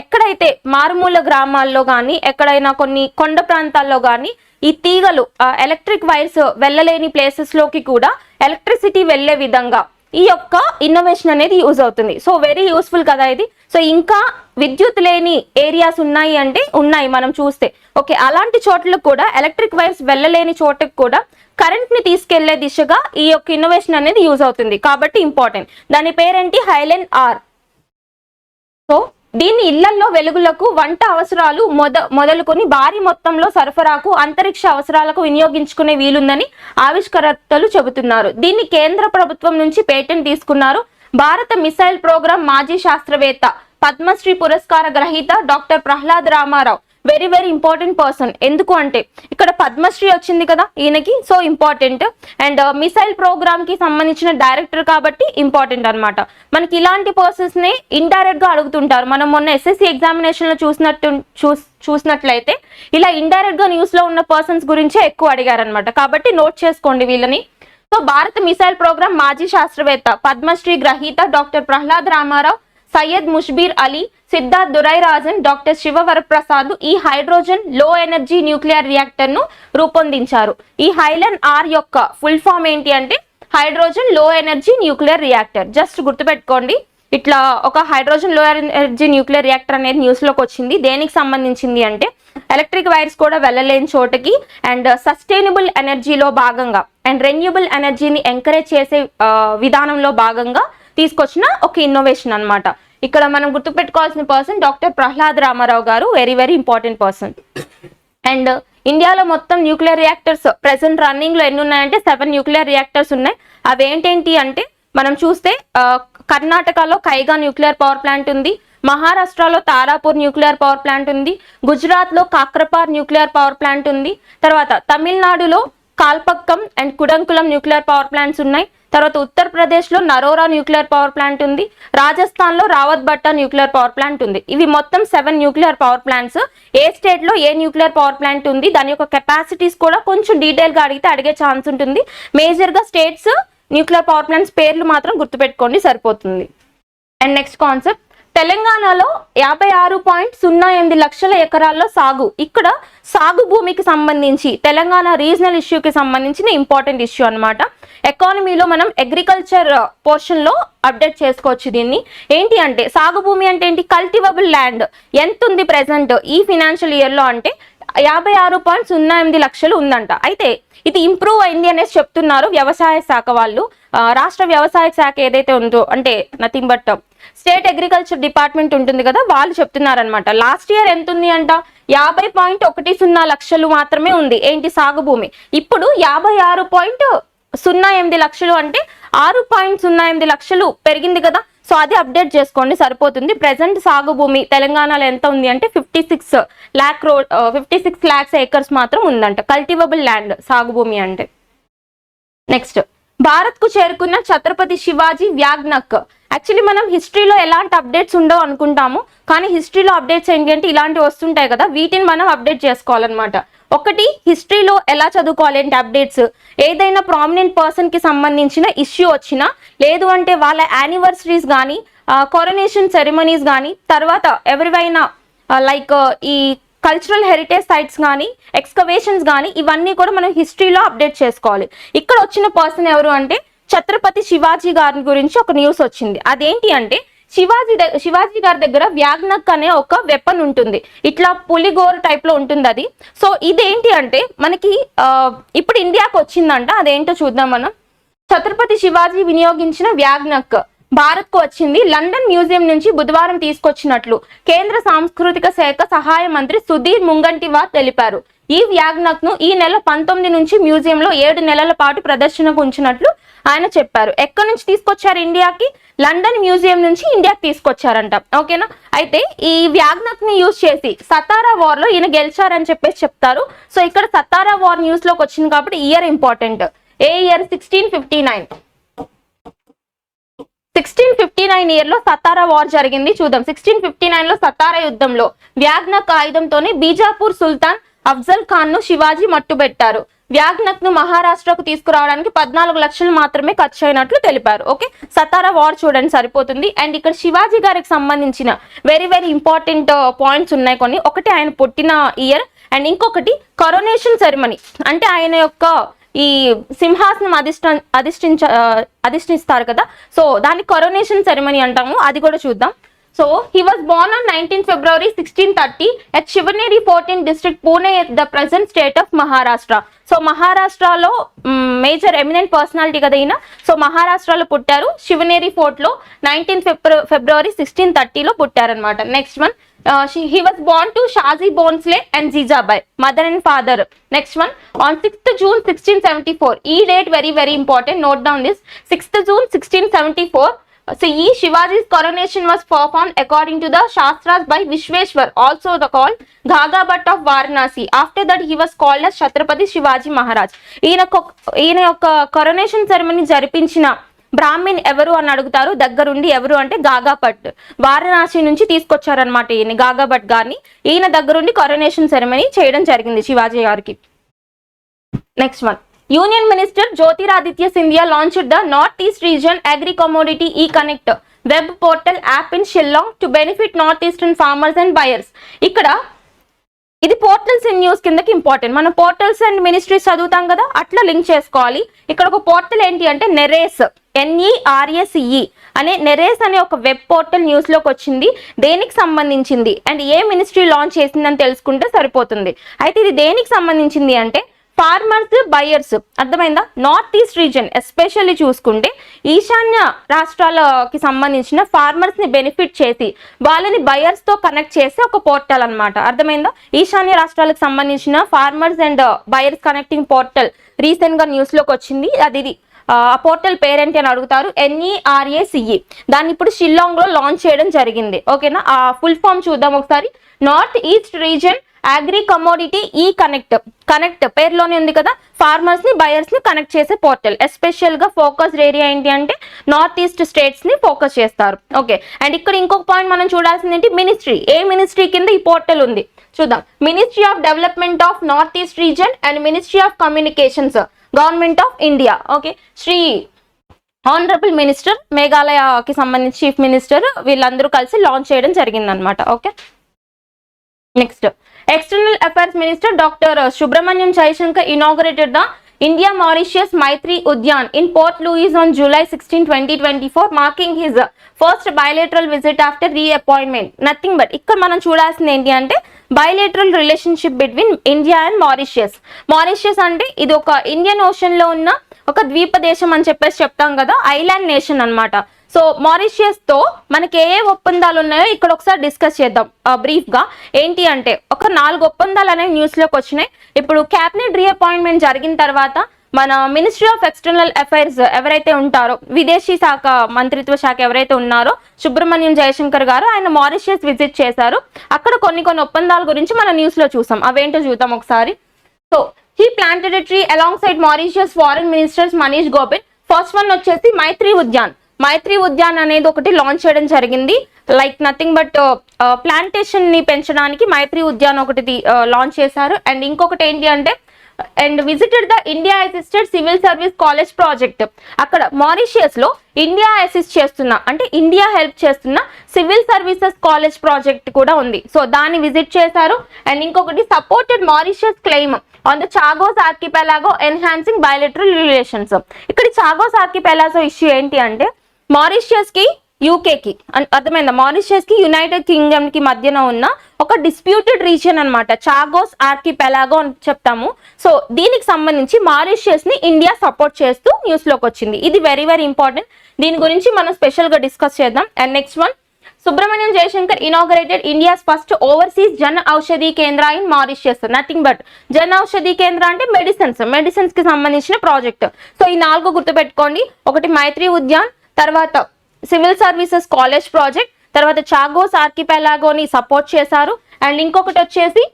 ఎక్కడైతే మారుమూల గ్రామాల్లో కానీ ఎక్కడైనా కొన్ని కొండ ప్రాంతాల్లో కానీ ఈ తీగలు ఎలక్ట్రిక్ వైర్స్ వెళ్ళలేని ప్లేసెస్ లోకి కూడా ఎలక్ట్రిసిటీ వెళ్లే విధంగా ఈ యొక్క ఇన్నోవేషన్ అనేది యూజ్ అవుతుంది. సో వెరీ యూస్ఫుల్ కదా ఇది. సో ఇంకా విద్యుత్ లేని ఏరియాస్ ఉన్నాయి అంటే ఉన్నాయి మనం చూస్తే. ఓకే, అలాంటి చోట్లకు కూడా ఎలక్ట్రిక్ వైర్స్ వెళ్ళలేని చోటకు కూడా కరెంట్ ని తీసుకెళ్లే దిశగా ఈ యొక్క ఇన్నోవేషన్ అనేది యూజ్ అవుతుంది. కాబట్టి ఇంపార్టెంట్. దాని పేరేంటి? హైలెన్ ఆర్. సో దీన్ని ఇళ్లల్లో వెలుగులకు, వంట అవసరాలు మొదలుకొని భారీ మొత్తంలో సరఫరాకు, అంతరిక్ష అవసరాలకు వినియోగించుకునే వీలుందని ఆవిష్కర్తలు చెబుతున్నారు. దీన్ని కేంద్ర ప్రభుత్వం నుంచి పేటెంట్ తీసుకున్నారు. భారత మిసైల్ ప్రోగ్రాం మాజీ శాస్త్రవేత్త, పద్మశ్రీ పురస్కార గ్రహీత doctor Prahlad Ramarao very very important person. ఎందుకు అంటే ఇక్కడ పద్మశ్రీ వచ్చింది కదా ఈయనకి, so important. And missile programme కి సంబంధించిన డైరెక్టర్ కాబట్టి ఇంపార్టెంట్ అనమాట. మనకి ఇలాంటి పర్సన్స్ ని ఇండైరెక్ట్ గా అడుగుతుంటారు. మనం మొన్న ఎస్ఎస్సి ఎగ్జామినేషన్ లో చూసినట్లయితే ఇలా ఇండైరెక్ట్ గా న్యూస్ లో ఉన్న పర్సన్స్ గురించే ఎక్కువ అడిగారనమాట. కాబట్టి నోట్ చేసుకోండి వీళ్ళని. సో భారత మిసైల్ ప్రోగ్రామ్ మాజీ శాస్త్రవేత్త పద్మశ్రీ గ్రహీత డాక్టర్ ప్రహ్లాద్ రామారావు, సయ్యద్ ముష్బీర్ అలీ, సిద్ధార్థ్ దురైరాజన్, డాక్టర్ శివవరప్రసాద్ ఈ హైడ్రోజన్ లో ఎనర్జీ న్యూక్లియర్ రియాక్టర్ ను రూపొందించారు. ఈ హైలన్ ఆర్ యొక్క ఫుల్ ఫామ్ ఏంటి అంటే హైడ్రోజన్ లో ఎనర్జీ న్యూక్లియర్ రియాక్టర్. జస్ట్ గుర్తుపెట్టుకోండి, ఇట్లా ఒక హైడ్రోజన్ లో ఎనర్జీ న్యూక్లియర్ రియాక్టర్ అనేది న్యూస్ లోకి వచ్చింది. దేనికి సంబంధించింది అంటే ఎలక్ట్రిక్ వైర్స్ కూడా వెళ్ళలేని చోటకి అండ్ సస్టైనబుల్ ఎనర్జీలో భాగంగా అండ్ రెన్యూబుల్ ఎనర్జీని ఎంకరేజ్ చేసే విధానంలో భాగంగా తీసుకొచ్చిన ఒక ఇన్నోవేషన్ అన్నమాట. ఇక్కడ మనం గుర్తుపెట్టుకోవాల్సిన పర్సన్ డాక్టర్ ప్రహ్లాద్ రామారావు గారు, very very important person. And ఇండియాలో మొత్తం న్యూక్లియర్ రియాక్టర్స్ ప్రెసెంట్ రన్నింగ్ లో ఎన్ని ఉన్నాయంటే 7 న్యూక్లియర్ రియాక్టర్స్ ఉన్నాయి. అవేంటేంటి అంటే మనం చూస్తే కర్ణాటకలో కైగా న్యూక్లియర్ పవర్ ప్లాంట్ ఉంది, మహారాష్ట్రలో తారాపూర్ న్యూక్లియర్ పవర్ ప్లాంట్ ఉంది, గుజరాత్ లో కాక్రపార్ న్యూక్లియర్ పవర్ ప్లాంట్ ఉంది, తర్వాత తమిళనాడులో Kalpakkam and Kudankulam nuclear power plants ఉన్నాయి, తర్వాత ఉత్తరప్రదేశ్ లో నరోరా న్యూక్లియర్ పవర్ ప్లాంట్ ఉంది, రాజస్థాన్ లో Rawat Bhata nuclear power plant ఉంది. ఇవి మొత్తం 7 న్యూక్లియర్ పవర్ ప్లాంట్స్. ఏ స్టేట్ లో ఏ న్యూక్లియర్ పవర్ ప్లాంట్ ఉంది, దాని యొక్క కెపాసిటీస్ కూడా కొంచెం డీటెయిల్ గా అడిగే ఛాన్స్ ఉంటుంది. మేజర్ గా స్టేట్స్ న్యూక్లియర్ పవర్ ప్లాంట్స్ పేర్లు మాత్రం గుర్తుపెట్టుకోండి సరిపోతుంది. అండ్ నెక్స్ట్ కాన్సెప్ట్, తెలంగాణలో 56.08 లక్షల ఎకరాల్లో సాగు. ఇక్కడ సాగు భూమికి సంబంధించి తెలంగాణ రీజనల్ ఇష్యూకి సంబంధించిన ఇంపార్టెంట్ ఇష్యూ అనమాట. ఎకానమీలో మనం అగ్రికల్చర్ పోర్షన్ లో అప్డేట్ చేసుకోవచ్చు దీన్ని. ఏంటి అంటే సాగు భూమి అంటే ఏంటి, కల్టివబుల్ ల్యాండ్ ఎంత ఉంది ప్రెసెంట్ ఈ ఫినాన్షియల్ ఇయర్ లో అంటే 56.08 లక్షలు ఉందంట. అయితే ఇది ఇంప్రూవ్ అయింది అనేసి చెప్తున్నారు వ్యవసాయ శాఖ వాళ్ళు. రాష్ట్ర వ్యవసాయ శాఖ ఏదైతే ఉందో అంటే nothing but state agriculture department ఉంటుంది కదా, వాళ్ళు చెప్తున్నారనమాట. లాస్ట్ ఇయర్ ఎంత ఉంది అంట 50.10 లక్షలు మాత్రమే ఉంది ఏంటి సాగు భూమి. ఇప్పుడు 56.08 లక్షలు అంటే 6.08 లక్షలు పెరిగింది కదా. సో అది అప్డేట్ చేసుకోండి సరిపోతుంది. ప్రెసెంట్ సాగు భూమి తెలంగాణలో ఎంత ఉంది అంటే 56 lakhs ఏకర్స్ మాత్రం ఉందంట కల్టివబుల్ ల్యాండ్ సాగు భూమి అంటే. నెక్స్ట్, భారత్ కు చేరుకున్న ఛత్రపతి శివాజీ వ్యాగ్నక్. యాక్చువల్లీ మనం హిస్టరీలో ఎలాంటి అప్డేట్స్ ఉండవు అనుకుంటాము, కానీ హిస్టరీలో అప్డేట్స్ ఏంటి అంటే ఇలాంటివి వస్తుంటాయి కదా, వీటిని మనం అప్డేట్ చేసుకోవాలన్నమాట. ఒకటి, హిస్టరీలో ఎలా చదువుకోవాలి అంటే అప్డేట్స్ ఏదైనా ప్రామినెంట్ పర్సన్ కి సంబంధించిన ఇష్యూ వచ్చినా, లేదు అంటే వాళ్ళ యానివర్సరీస్ కానీ కొరనేషన్ సెరమనీస్ కానీ, తర్వాత ఎవరివైనా లైక్ ఈ కల్చరల్ హెరిటేజ్ సైట్స్ కానీ ఎక్స్కవేషన్స్ కానీ ఇవన్నీ కూడా మనం హిస్టరీలో అప్డేట్ చేసుకోవాలి. ఇక్కడ వచ్చిన పర్సన్ ఎవరు అంటే ఛత్రపతి శివాజీ గారి గురించి ఒక న్యూస్ వచ్చింది. అదేంటి అంటే శివాజీ గారి దగ్గర వ్యాగ్నక్ అనే ఒక వెపన్ ఉంటుంది, ఇట్లా పులిగోర్ టైప్ లో ఉంటుంది అది. సో ఇదేంటి అంటే మనకి ఇప్పుడు ఇండియాకి వచ్చిందంట, అదేంటో చూద్దాం మనం. ఛత్రపతి శివాజీ వినియోగించిన వ్యాగ్నక్ భారత్ కు వచ్చింది. లండన్ మ్యూజియం నుంచి బుధవారం తీసుకొచ్చినట్లు కేంద్ర సాంస్కృతిక శాఖ సహాయ మంత్రి సుధీర్ ముంగంటివార్ తెలిపారు. ఈ వ్యాగ్నక్ ను ఈ నెల 19 నుంచి మ్యూజియంలో 7 నెలల పాటు ప్రదర్శనకు ఉంచినట్లు ఆయన చెప్పారు. ఎక్కడి నుంచి తీసుకొచ్చారు ఇండియాకి? లండన్ మ్యూజియం నుంచి ఇండియాకి తీసుకొచ్చారంట. ఓకేనా? అయితే ఈ వ్యాగ్నక్ ని యూజ్ చేసి సతారా వార్ లో ఈయన గెలిచారని చెప్పేసి చెప్తారు. సో ఇక్కడ సతారా వార్ న్యూస్ లోకి వచ్చింది కాబట్టి ఇయర్ ఇంపార్టెంట్. ఏ ఇయర్? 1659. 1659 ఇయర్ లో సతారా వార్ జరిగింది. చూద్దాం. 1659 లో సతారా యుద్ధంలో వ్యాగ్నక్ ఆయుధంతోనే బీజాపూర్ సుల్తాన్ అఫ్జల్ ఖాన్ ను శివాజీ మట్టుబెట్టారు. వ్యాగ్నక్ ను మహారాష్ట్రకు తీసుకురావడానికి 14 లక్షలు మాత్రమే ఖర్చు అయినట్లు తెలిపారు. ఓకే, సతారా వార్ చూడండి సరిపోతుంది. అండ్ ఇక్కడ శివాజీ గారికి సంబంధించిన వెరీ వెరీ ఇంపార్టెంట్ పాయింట్స్ ఉన్నాయి కొన్ని. ఒకటి ఆయన పుట్టిన ఇయర్, అండ్ ఇంకొకటి కరోనేషన్ సెరమనీ అంటే ఆయన యొక్క ఈ సింహాసనం అధిష్ఠిస్తారు కదా, సో దాన్ని కరోనేషన్ సెరమనీ అంటాము, అది కూడా చూద్దాం. So he was born on 19 February 1630 at Shivaneri Fort in district Pune at the present state of Maharashtra. So మహారాష్ట్రలో మేజర్ ఎమినెంట్ పర్సనాలిటీ కదా ఈయన. సో మహారాష్ట్రలో పుట్టారు, శివనేరి ఫోర్ట్ లో 19 February 1630 లో పుట్టారనమాట. Next one, he was born to Shazi Bhonsle and Jijabai, mother and father. Next one, on 6th June 1674. ఈ date very very important, note down this. 6th June 1674 See, Shivaji's coronation was performed according to the Shastras by Vishweshwar, also the called Ghaga Bhatt of Varanasi. After that, he was called as Chhatrapati Shivaji Maharaj. ఈయన యొక్క coronation ceremony జరిపించిన Brahman ఎవరు అని అడుగుతారు. దగ్గరుండి ఎవరు అంటే గాగా భట్, వారణాసి నుంచి తీసుకొచ్చారనమాట ఈయన గాగా భట్ గారిని. ఈయన దగ్గరుండి కరోనేషన్ సెరమనీ చేయడం జరిగింది శివాజీ గారికి. Next one, Union Minister Jyotiraditya Scindia launched the Northeast Region Agri-Commodity E-Connect web portal app in Shillong to benefit Northeastern farmers and buyers. ఇక్కడ ఇది పోర్టల్స్ అండ్ న్యూస్ కిందకి ఇంపార్టెంట్. మనం పోర్టల్స్ అండ్ మినిస్ట్రీస్ చదువుతాం కదా, అట్లా లింక్ చేసుకోవాలి. ఇక్కడ ఒక పోర్టల్ ఏంటి అంటే నెరేస్, NERACE అనే నెరేస్ అనే ఒక వెబ్ పోర్టల్ న్యూస్ లోకి వచ్చింది. దేనికి సంబంధించింది అండ్ ఏ మినిస్ట్రీ లాంచ్ చేసిందని తెలుసుకుంటే సరిపోతుంది. అయితే ఇది దేనికి సంబంధించింది అంటే ఫార్మర్స్, బయర్స్, అర్థమైందా? నార్త్ ఈస్ట్ రీజన్ ఎస్పెషల్లీ చూసుకుంటే ఈశాన్య రాష్ట్రాలకి సంబంధించిన ఫార్మర్స్ ని బెనిఫిట్ చేసి వాళ్ళని బయర్స్ తో కనెక్ట్ చేసే ఒక పోర్టల్ అన్నమాట. అర్థమైందా? ఈశాన్య రాష్ట్రాలకు సంబంధించిన farmers and buyers connecting portal recent గా న్యూస్ లోకి వచ్చింది. అది ఆ పోర్టల్ పేరేంటి అని అడుగుతారు. NERACE. దాన్ని ఇప్పుడు షిల్లాంగ్ లో లాంచ్ చేయడం జరిగింది. ఓకేనా? ఆ ఫుల్ ఫామ్ చూద్దాం ఒకసారి. North east reason agri commodity ఈ కనెక్ట్ పేరులోనే ఉంది కదా, ఫార్మర్స్ ని బయర్స్ ని కనెక్ట్ చేసే పోర్టల్. ఎస్పెషల్ గా ఫోకస్డ్ ఏరియా ఏంటి అంటే నార్త్ ఈస్ట్ స్టేట్స్ ని ఫోకస్ చేస్తారు. ఓకే, అండ్ ఇక్కడ ఇంకొక పాయింట్ మనం చూడాల్సింది ఏంటి, మినిస్ట్రీ. ఏ మినిస్ట్రీ కింద ఈ పోర్టల్ ఉంది చూద్దాం. Ministry of development of north east region and ministry of communications, government of India. Okay, Shri honourable minister, మేఘాలయకి సంబంధించి చీఫ్ మినిస్టర్, వీళ్ళందరూ కలిసి లాంచ్ చేయడం జరిగింది అనమాట. Okay, next, External Affairs Minister Dr. Subramaniam Jaishankar inaugurated the India-Mauritius Maitri Udyan in Port Louis on July 16, 2024, marking his first bilateral visit after reappointment. Nothing but ఇక్కడ మనం చూడాల్సింది ఏంటి అంటే bilateral relationship between India and Mauritius. Mauritius అంటే ఇది ఒక Indian ocean లో ఉన్న ఒక ద్వీప దేశం అని చెప్పేసి చెప్తాం కదా, ఐలాండ్ నేషన్ అన్నమాట. సో మారిషియస్ తో మనకి ఏ ఒప్పందాలు ఉన్నాయో ఇక్కడ ఒకసారి డిస్కస్ చేద్దాం బ్రీఫ్ గా. ఏంటి అంటే ఒక 4 ఒప్పందాలు అనేవి న్యూస్ లోకి వచ్చినాయి. ఇప్పుడు క్యాబినెట్ రీఅపాయింట్మెంట్ జరిగిన తర్వాత మన మినిస్ట్రీ ఆఫ్ ఎక్స్టర్నల్ అఫైర్స్ ఎవరైతే ఉంటారో, విదేశీ శాఖ మంత్రిత్వ శాఖ ఎవరైతే ఉన్నారో సుబ్రహ్మణ్యం జయశంకర్ గారు, ఆయన మారిషియస్ విజిట్ చేశారు. అక్కడ కొన్ని ఒప్పందాల గురించి మన న్యూస్ లో చూసాం. అవేంటో చూద్దాం ఒకసారి. So he planted a tree alongside Mauritius foreign ministers Manish Gobin. First one వచ్చేసి మైత్రి ఉద్యాన్. మైత్రి ఉద్యాన్ అనేది ఒకటి లాంచ్ చేయడం జరిగింది. లైక్ నథింగ్ బట్ ప్లాంటేషన్ ని పెంచడానికి మైత్రి ఉద్యాన్ ఒకటి లాంచ్ చేశారు. అండ్ ఇంకొకటి ఏంటి అంటే and visited the India assisted civil service college project. అక్కడ మారిషియస్ లో ఇండియా అసిస్ట్ చేస్తున్న అంటే ఇండియా హెల్ప్ చేస్తున్న సివిల్ సర్వీసెస్ కాలేజ్ ప్రాజెక్ట్ కూడా ఉంది. సో దాన్ని విజిట్ చేశారు. అండ్ ఇంకొకటి supported Mauritius claim on the Chagos archipelago enhancing bilateral relations. ఇక్కడ చాగోస్ ఆర్కిపెలాగో ఇష్యూ ఏంటి అంటే మారిషియస్ కి యూకేకి అర్థమైందా, మారిషియస్ కి యునైటెడ్ కింగ్డమ్ కి మధ్యన ఉన్న ఒక డిస్ప్యూటెడ్ రీజియన్ అనమాట, చాగోస్ ఆర్కిపెలాగో అని చెప్తాము. సో దీనికి సంబంధించి మారిషియస్ ని ఇండియా సపోర్ట్ చేస్తూ న్యూస్ లోకి వచ్చింది. ఇది వెరీ వెరీ ఇంపార్టెంట్. దీని గురించి మనం స్పెషల్ గా డిస్కస్ చేద్దాం. And next one, Subramaniam Jaishankar inaugurated India's first overseas Jan Aushadhi Kendra in Mauritius. Nothing but Jan Aushadhi Kendra అంటే మెడిసిన్స్ కి సంబంధించిన ప్రాజెక్ట్. సో ఈ 4 గుర్తుపెట్టుకోండి. ఒకటి మైత్రి ఉద్యాన్, తర్వాత సివిల్ సర్వీసెస్ కాలేజ్ ప్రాజెక్ట్, తర్వాత చాగోస్ ఆర్కిపెలాగోని సపోర్ట్ చేశారు. అండ్ ఇంకొకటి వచ్చేసి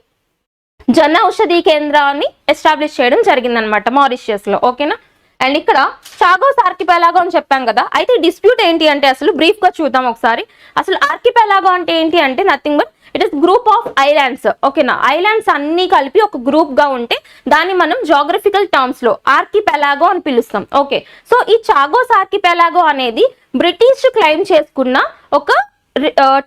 జన ఔషధి కేంద్రాన్ని ఎస్టాబ్లిష్ చేయడం జరిగిందనమాట మారిషియస్ లో. ఓకేనా? అండ్ ఇక్కడ చాగోస్ ఆర్కిపెలాగో అని చెప్పాం కదా, అయితే డిస్ప్యూట్ ఏంటి అంటే అసలు బ్రీఫ్ గా చూద్దాం ఒకసారి. అసలు ఆర్కిపెలాగో అంటే ఏంటి అంటే nothing but it is group of islands. ఓకేనా? ఐలాండ్స్ అన్ని కలిపి ఒక గ్రూప్ గా ఉంటే దాన్ని మనం జోగ్రఫికల్ టర్మ్స్ లో ఆర్కిపెలాగో అని పిలుస్తాం. ఓకే, సో ఈ చాగోస్ ఆర్కిపెలాగో అనేది బ్రిటిష్ క్లెయిమ్ చేసుకున్న ఒక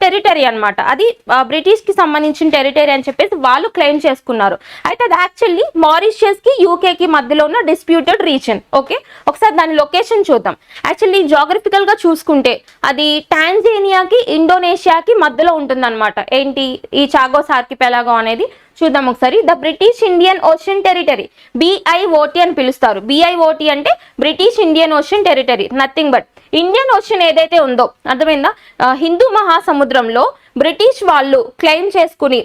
టెరిటరీ అనమాట. అది బ్రిటిష్ కి సంబంధించిన టెరిటరీ అని చెప్పేసి వాళ్ళు క్లెయిమ్ చేసుకున్నారు. అయితే అది యాక్చువల్లీ మారిషియస్ కి యూకే కి మధ్యలో ఉన్న డిస్ప్యూటెడ్ రీజన్. ఓకే, ఒకసారి దాని లొకేషన్ చూద్దాం. యాక్చువల్లీ జాగ్రఫికల్ గా చూసుకుంటే అది టాంజానియాకి ఇండోనేషియాకి మధ్యలో ఉంటుంది అనమాట. ఏంటి ఈ చాగోస్ ఆర్కిపెలాగో అనేది చూద్దాం ఒకసారి. The British Indian ocean territory, BIOT అని పిలుస్తారు. BIOT అంటే British Indian ocean territory. Nothing but Indian ocean ఏదైతే ఉందో అర్థమైందా, హిందూ మహాసముద్రంలో బ్రిటిష్ వాళ్ళు క్లెయిమ్ చేసుకుని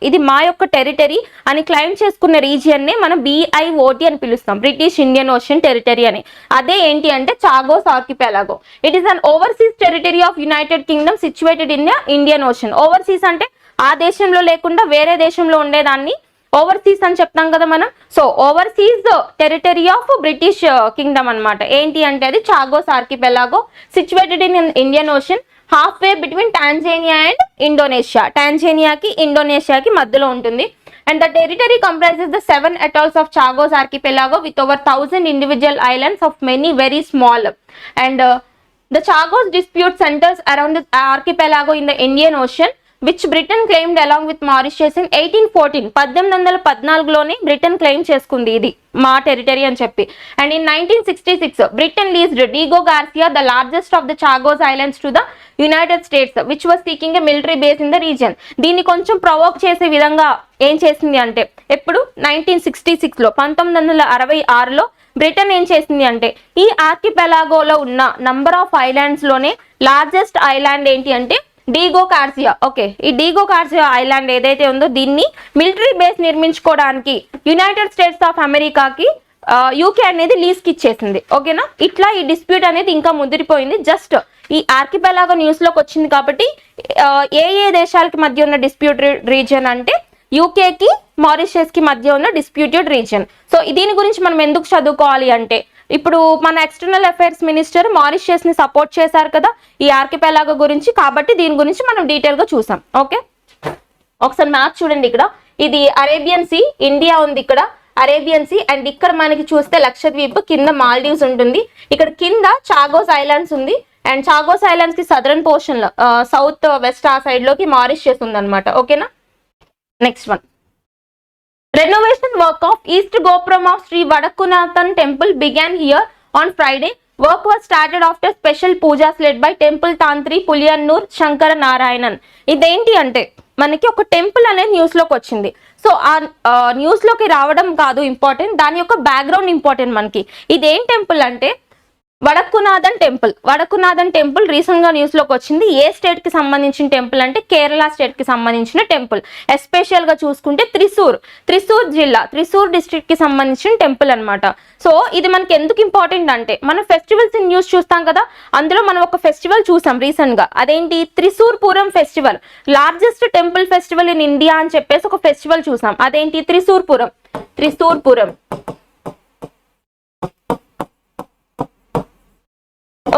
ఇది మా యొక్క టెరిటరీ అని క్లెయిమ్ చేసుకున్న రీజియన్ నే మనం BIOT అని పిలుస్తాం, బ్రిటిష్ ఇండియన్ ఓషన్ టెరిటరీ అని. అదే ఏంటి అంటే Chagos archipelago. It is an overseas territory of United Kingdom situated in Indian ocean. Overseas అంటే ఆ దేశంలో లేకుండా వేరే దేశంలో ఉండేదాన్ని ఓవర్సీస్ అని చెప్తాం కదా మనం. So overseas territory of British kingdom అన్నమాట. ఏంటి అంటే అది Chagos archipelago situated in Indian ocean, half way between Tanzania and Indonesia. టాంజానియాకి ఇండోనేషియాకి మధ్యలో ఉంటుంది. And the territory comprises the 7 atolls of Chagos archipelago with over 1,000 individual islands of many very small. And the Chagos dispute centers around the archipelago in the Indian Ocean, which Britain claimed along with Mauritius in 1814. 1814లోనే Britain claim చేసుకుంది ఇది మా territory అని చెప్పి. And in 1966 Britain leased Diego Garcia the largest of the Chagos islands to the United States which was seeking a military base in the region. దీన్ని కొంచెం provoke చేసే విధంగా ఏం చేసింది అంటే ఎప్పుడు 1966లో 1966లో బ్రిటన్ ఏం చేసింది అంటే ఈ ఆర్కిపెలాగోలో ఉన్న నంబర్ ఆఫ్ ఐలాండ్స్ లోనే లార్జెస్ట్ ఐలాండ్ ఏంటి అంటే డిగో గార్సియా. ఓకే, ఈ డిగో గార్సియా ఐలాండ్ ఏదైతే ఉందో దీన్ని మిలిటరీ బేస్ నిర్మించుకోవడానికి యునైటెడ్ స్టేట్స్ ఆఫ్ అమెరికాకి యూకే అనేది లీజ్ కి ఇచ్చేసింది. ఓకేనా, ఇట్లా ఈ డిస్ప్యూట్ అనేది ఇంకా ముదిరిపోయింది. జస్ట్ ఈ ఆర్కిపెలాగో న్యూస్ లోకి వచ్చింది కాబట్టి ఏ దేశాలకి మధ్య ఉన్న డిస్ప్యూట్ రీజియన్ అంటే యూకేకి మారిషియస్ కి మధ్య ఉన్న డిస్ప్యూటెడ్ రీజియన్. సో దీని గురించి మనం ఎందుకు చదువుకోవాలి అంటే ఇప్పుడు మన ఎక్స్టర్నల్ అఫైర్స్ మినిస్టర్ మారిషియస్ ని సపోర్ట్ చేశారు కదా ఈ ఆర్కిపెలాగో గురించి, కాబట్టి దీని గురించి మనం డీటెయిల్ గా చూసాం. ఓకే, ఒకసారి మ్యాప్ చూడండి. ఇక్కడ ఇది అరేబియన్ సీ, ఇండియా ఉంది ఇక్కడ అరేబియన్ సీ, అండ్ ఇక్కడ మనకి చూస్తే లక్షద్వీప్, కింద మాల్దీవ్స్ ఉంటుంది, ఇక్కడ కింద చాగోస్ ఐలాండ్స్ ఉంది, అండ్ చాగోస్ ఐలాండ్స్ కి సదరన్ పోర్షన్ లో సౌత్ వెస్ట్ ఆ సైడ్ లోకి మారిషియస్ ఉంది అనమాట. ఓకేనా, next one. Renovation work of East Gopuram of Sri Vadakunathan temple began here on Friday. Work was started after special pujas led by temple tantri Puliyanur Shankara Narayanan. ఇదేంటి అంటే మనకి ఒక temple అనేది news లోకి వచ్చింది. సో ఆ news లోకి రావడం కాదు ఇంపార్టెంట్, దాని యొక్క బ్యాక్గ్రౌండ్ ఇంపార్టెంట్ మనకి. ఇదేం టెంపుల్ అంటే వడకునాథన్ టెంపుల్. వడకునాథన్ టెంపుల్ రీసెంట్ గా న్యూస్ లోకి వచ్చింది. ఏ స్టేట్ కి సంబంధించిన టెంపుల్ అంటే కేరళ స్టేట్ కి సంబంధించిన టెంపుల్. ఎస్పెషల్ గా చూసుకుంటే త్రిశూర్ జిల్లా, త్రిశూర్ డిస్ట్రిక్ట్ కి సంబంధించిన టెంపుల్ అన్నమాట. సో ఇది మనకి ఎందుకు ఇంపార్టెంట్ అంటే మన ఫెస్టివల్స్ ఇన్ న్యూస్ చూస్తాం కదా, అందులో మనం ఒక ఫెస్టివల్ చూసాం రీసెంట్ గా, అదేంటి Thrissur Pooram festival, largest temple festival in India అని చెప్పేసి ఒక ఫెస్టివల్ చూసాం. అదేంటి త్రిశూర్పురం.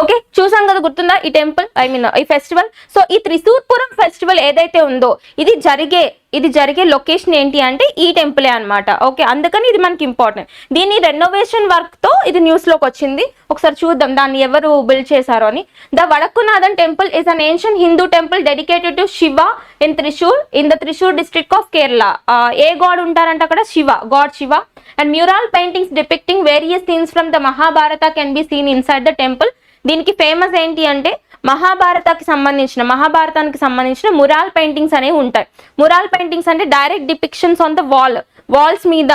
ఓకే, చూసాం కదా, గుర్తుందా ఈ టెంపుల్, ఈ ఫెస్టివల్. సో ఈ త్రిశూర్పురం ఫెస్టివల్ ఏదైతే ఉందో ఇది జరిగే లొకేషన్ ఏంటి అంటే ఈ టెంపులే అన్నమాట. ఓకే, అందుకని ఇది మనకి ఇంపార్టెంట్. దీని రెనోవేషన్ వర్క్ తో ఇది న్యూస్ లోకి వచ్చింది. ఒకసారి చూద్దాం దాన్ని ఎవరు బిల్డ్ చేశారో అని. The Vadakkunnathan temple is an ancient Hindu temple dedicated to Shiva in the Thrissur district of Kerala. ఏ గాడ్ ఉంటారంటే అక్కడ god Shiva. And mural paintings depicting various scenes from the Mahabharata can be seen inside the temple. దీనికి ఫేమస్ ఏంటి అంటే మహాభారతానికి సంబంధించిన మురాల్ పెయింటింగ్స్ అనేవి ఉంటాయి. మురాల్ పెయింటింగ్స్ అంటే direct depictions on the walls మీద,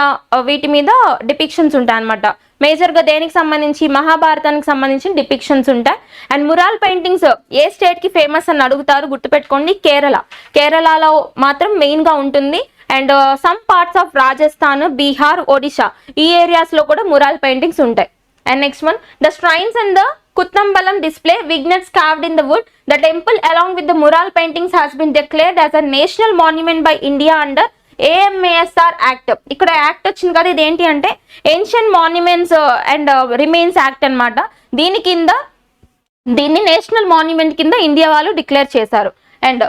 వీటి మీద డిపిక్షన్స్ ఉంటాయి అనమాట. మేజర్ గా దేనికి సంబంధించి మహాభారతానికి సంబంధించిన డిపిక్షన్స్ ఉంటాయి. And mural paintings A state కి ఫేమస్ అని అడుగుతారు, గుర్తుపెట్టుకోండి, కేరళలో మాత్రం మెయిన్ గా ఉంటుంది. And some parts of Rajasthan, Bihar, Odisha ఈ ఏరియాస్ లో కూడా మురాల్ పెయింటింగ్స్ ఉంటాయి. And next one, the shrines and the Kuttambalam display vignettes carved in the wood. The temple along with the mural paintings has been declared as a national monument by India under AMASR Act. ఇక్కడ act వచ్చింది కదా, ఇది ఏంటి అంటే ancient monuments and remains act అన్నమాట. దీన్ని national monument కింద India వాళ్ళు డిక్లేర్ చేశారు. And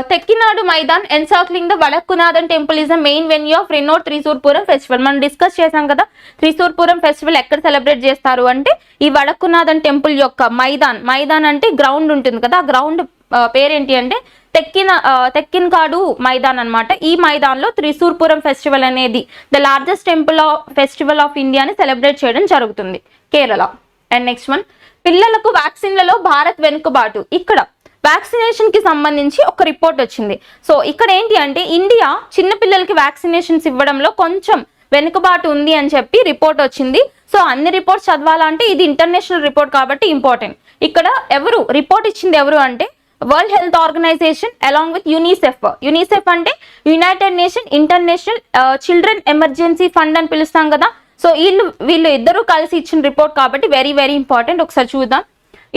Thekkinkadu Maidan encircling the Vadakkunnathan temple is the main venue of renowned Thrissur Pooram festival. మనం డిస్కస్ చేసాం కదా త్రిశూర్పురం ఫెస్టివల్ ఎక్కడ సెలబ్రేట్ చేస్తారు అంటే ఈ వడకునాథన్ టెంపుల్ యొక్క మైదాన్ అంటే గ్రౌండ్ ఉంటుంది కదా, ఆ గ్రౌండ్ పేరేంటి అంటే తెక్కినకాడు మైదాన్ అన్నమాట. ఈ మైదాన్లో త్రిశూర్పురం ఫెస్టివల్ అనేది ద లార్జెస్ట్ ఫెస్టివల్ ఆఫ్ ఇండియాని సెలబ్రేట్ చేయడం జరుగుతుంది కేరళ. అండ్ నెక్స్ట్ వన్, పిల్లలకు వ్యాక్సిన్లలో భారత్ వెనుకబాటు. ఇక్కడ వ్యాక్సినేషన్ కి సంబంధించి ఒక రిపోర్ట్ వచ్చింది. సో ఇక్కడ ఏంటి అంటే ఇండియా చిన్న పిల్లలకి వ్యాక్సినేషన్స్ ఇవ్వడంలో కొంచెం వెనుకబాటు ఉంది అని చెప్పి రిపోర్ట్ వచ్చింది. సో అన్ని రిపోర్ట్స్ చదవాలంటే ఇది ఇంటర్నేషనల్ రిపోర్ట్ కాబట్టి ఇంపార్టెంట్. ఇక్కడ రిపోర్ట్ ఇచ్చింది ఎవరు అంటే world health organization along with UNICEF. UNICEF అంటే united nation international children emergency fund అని పిలుస్తాం కదా. సో వీళ్ళు ఇద్దరు కలిసి ఇచ్చిన రిపోర్ట్ కాబట్టి వెరీ వెరీ ఇంపార్టెంట్. ఒకసారి చూద్దాం.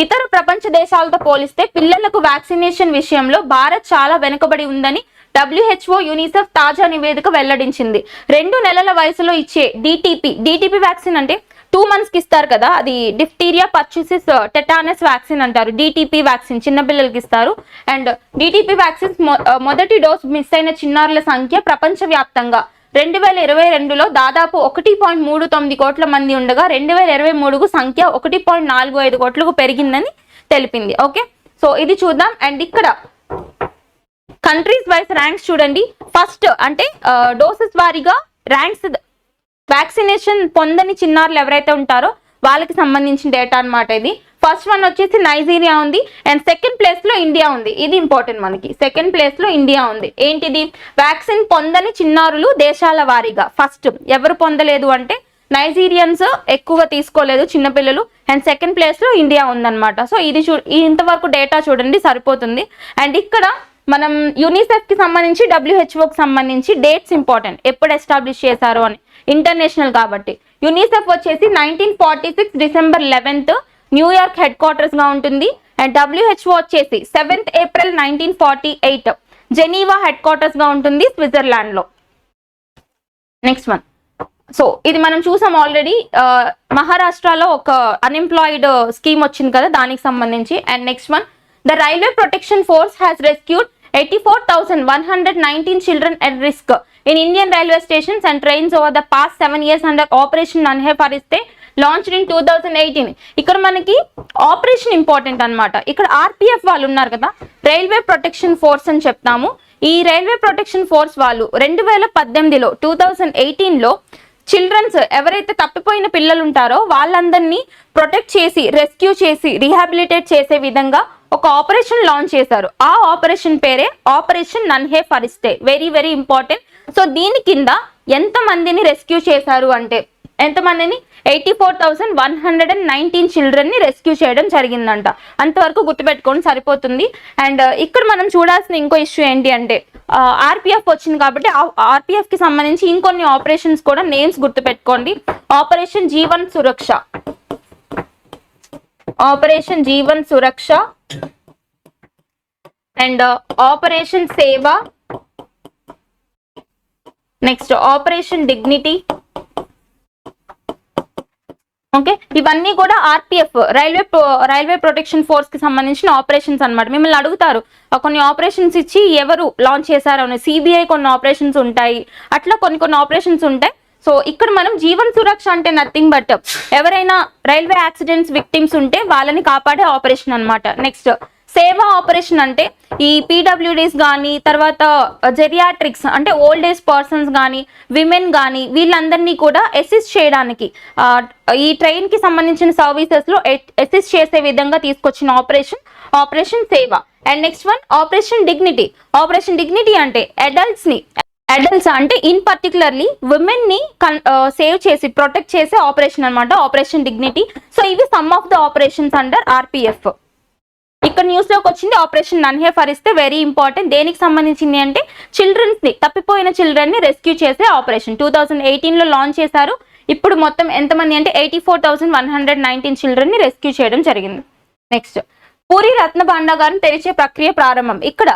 ఇతర ప్రపంచ దేశాలతో పోలిస్తే పిల్లలకు వ్యాక్సినేషన్ విషయంలో భారత్ చాలా వెనుకబడి ఉందని WHO యునిసెఫ్ తాజా నివేదిక వెల్లడించింది. 2 నెలల వయసులో ఇచ్చే డిటిపి వ్యాక్సిన్ అంటే 2 months కి ఇస్తారు కదా, అది డిఫ్టీరియా పర్చుసిస్ టెటానస్ వ్యాక్సిన్ అంటారు. డిటిపి వ్యాక్సిన్ చిన్నపిల్లలకి ఇస్తారు. అండ్ డిటిపి వ్యాక్సిన్స్ మొదటి డోస్ మిస్ అయిన చిన్నారుల సంఖ్య ప్రపంచవ్యాప్తంగా 2022లో దాదాపు 1.39 కోట్ల మంది ఉండగా 2023కు సంఖ్య 1.45 కోట్లకు పెరిగిందని తెలిపింది. ఓకే, సో ఇది చూద్దాం. అండ్ ఇక్కడ కంట్రీస్ వైజ్ ర్యాంక్స్ చూడండి. ఫస్ట్ అంటే డోసెస్ వారీగా ర్యాంక్స్, వ్యాక్సినేషన్ పొందని చిన్నారులు ఎవరైతే ఉంటారో వాళ్ళకి సంబంధించిన డేటా అనమాట ఇది. ఫస్ట్ వన్ వచ్చేసి నైజీరియా ఉంది అండ్ సెకండ్ ప్లేస్ లో ఇండియా ఉంది. ఇది ఇంపార్టెంట్ మనకి. సెకండ్ ప్లేస్ లో ఇండియా ఉంది. ఏంటిది? వ్యాక్సిన్ పొందని చిన్నారులు దేశాల వారీగా ఫస్ట్ ఎవరు పొందలేదు అంటే నైజీరియన్స్ ఎక్కువ తీసుకోలేదు చిన్నపిల్లలు, అండ్ సెకండ్ ప్లేస్ లో ఇండియా ఉందన్నమాట. సో ఇది ఇంతవరకు డేటా చూడండి సరిపోతుంది. అండ్ ఇక్కడ మనం యునిసెఫ్ కి సంబంధించి WHOకి సంబంధించి డేట్స్ ఇంపార్టెంట్, ఎప్పుడు ఎస్టాబ్లిష్ చేశారు అని, ఇంటర్నేషనల్ కాబట్టి. యునిసెఫ్ వచ్చేసి 1946 December 11th New York head quarters గా ఉంటుంది. అండ్ WHO వచ్చేసి 7th April 1948 Geneva head quarters గా ఉంటుంది స్విట్జర్లాండ్ లో. Next one. సో ఇది మనం చూసాం ఆల్రెడీ, మహారాష్ట్రలో ఒక అన్ఎంప్లాయిడ్ స్కీమ్ వచ్చింది కదా, దానికి సంబంధించి. And next one, the railway protection force has rescued 84,119 children at risk in Indian railway stations and trains over the past 7 years under Operation Nanhe Fariste launched in 2018. ఇక్కడ మనకి operation important అన్నమాట. ఇక్కడ RPF వాళ్ళు ఉన్నారు కదా, railway protection force అని చెప్తాము. ఈ రైల్వే ప్రొటెక్షన్ ఫోర్స్ వాళ్ళు 2018లో 2018లో చిల్డ్రన్స్ ఎవరైతే తప్పిపోయిన పిల్లలు ఉంటారో వాళ్ళందరినీ ప్రొటెక్ట్ చేసి, రెస్క్యూ చేసి, రీహాబిలిటేట్ చేసే విధంగా ఒక ఆపరేషన్ లాంచ్ చేశారు. ఆ ఆపరేషన్ పేరే operation Nanhe Farishte. Very very important. So దీని కింద ఎంత మందిని రెస్క్యూ చేశారు అంటే ఎంతమందిని? 84,119 చిల్డ్రన్ ని రెస్క్యూ చేయడం జరిగిందంట. అంతవరకు గుర్తుపెట్టుకోండి సరిపోతుంది. అండ్ ఇక్కడ మనం చూడాల్సిన ఇంకో ఇష్యూ ఏంటి అంటే RPF వచ్చింది కాబట్టి RPF కి సంబంధించి ఇంకొన్ని ఆపరేషన్స్ కూడా నేమ్స్ గుర్తుపెట్టుకోండి. Operation Jeevan Suraksha, operation Jeevan Suraksha and operation సేవ, నెక్స్ట్ ఆపరేషన్ డిగ్నిటీ. ఓకే, ఇవన్నీ కూడా RPF రైల్వే ప్రొటెక్షన్ ఫోర్స్ కి సంబంధించిన ఆపరేషన్స్ అన్నమాట. మిమ్మల్ని అడుగుతారు కొన్ని ఆపరేషన్స్ ఇచ్చి ఎవరు లాంచ్ చేశారు అని. CBI కొన్ని ఆపరేషన్స్ ఉంటాయి, అట్లా కొన్ని ఆపరేషన్స్ ఉంటాయి. సో ఇక్కడ మనం జీవన్ సురక్ష అంటే నథింగ్ బట్ ఎవరైనా రైల్వే యాక్సిడెంట్స్ విక్టిమ్స్ ఉంటే వాళ్ళని కాపాడే ఆపరేషన్ అన్నమాట. నెక్స్ట్ సేవా ఆపరేషన్ అంటే ఈ PWDs కానీ, తర్వాత జెరియాట్రిక్స్ అంటే ఓల్డ్ ఏజ్ పర్సన్స్ కానీ, విమెన్ కానీ, వీళ్ళందరినీ కూడా అసిస్ట్ చేయడానికి ఈ ట్రైన్ కి సంబంధించిన సర్వీసెస్ లో అసిస్ట్ చేసే విధంగా తీసుకొచ్చిన operation Seva. And next one operation dignity. Operation dignity అంటే అడల్ట్స్ అంటే ఇన్ పర్టికులర్లీ విమెన్ ని సేవ్ చేసి, ప్రొటెక్ట్ చేసే ఆపరేషన్ అనమాట ఆపరేషన్ డిగ్నిటీ. సో ఇవి some of the operations under RPF. ఇక్కడ న్యూస్ లోకి వచ్చింది operation Nanhe Farishte. Very important. దేనికి సంబంధించింది అంటే చిల్డ్రన్స్ ని, తప్పిపోయిన చిల్డ్రన్ ని రెస్క్యూ చేసే ఆపరేషన్. 2018లో లాంచ్ చేశారు. ఇప్పుడు మొత్తం ఎంతమంది అంటే 84,119 చిల్డ్రన్ ని రెస్క్యూ చేయడం జరిగింది. నెక్స్ట్ పూరి రత్న భాండాగారం తెరిచే ప్రక్రియ ప్రారంభం. ఇక్కడ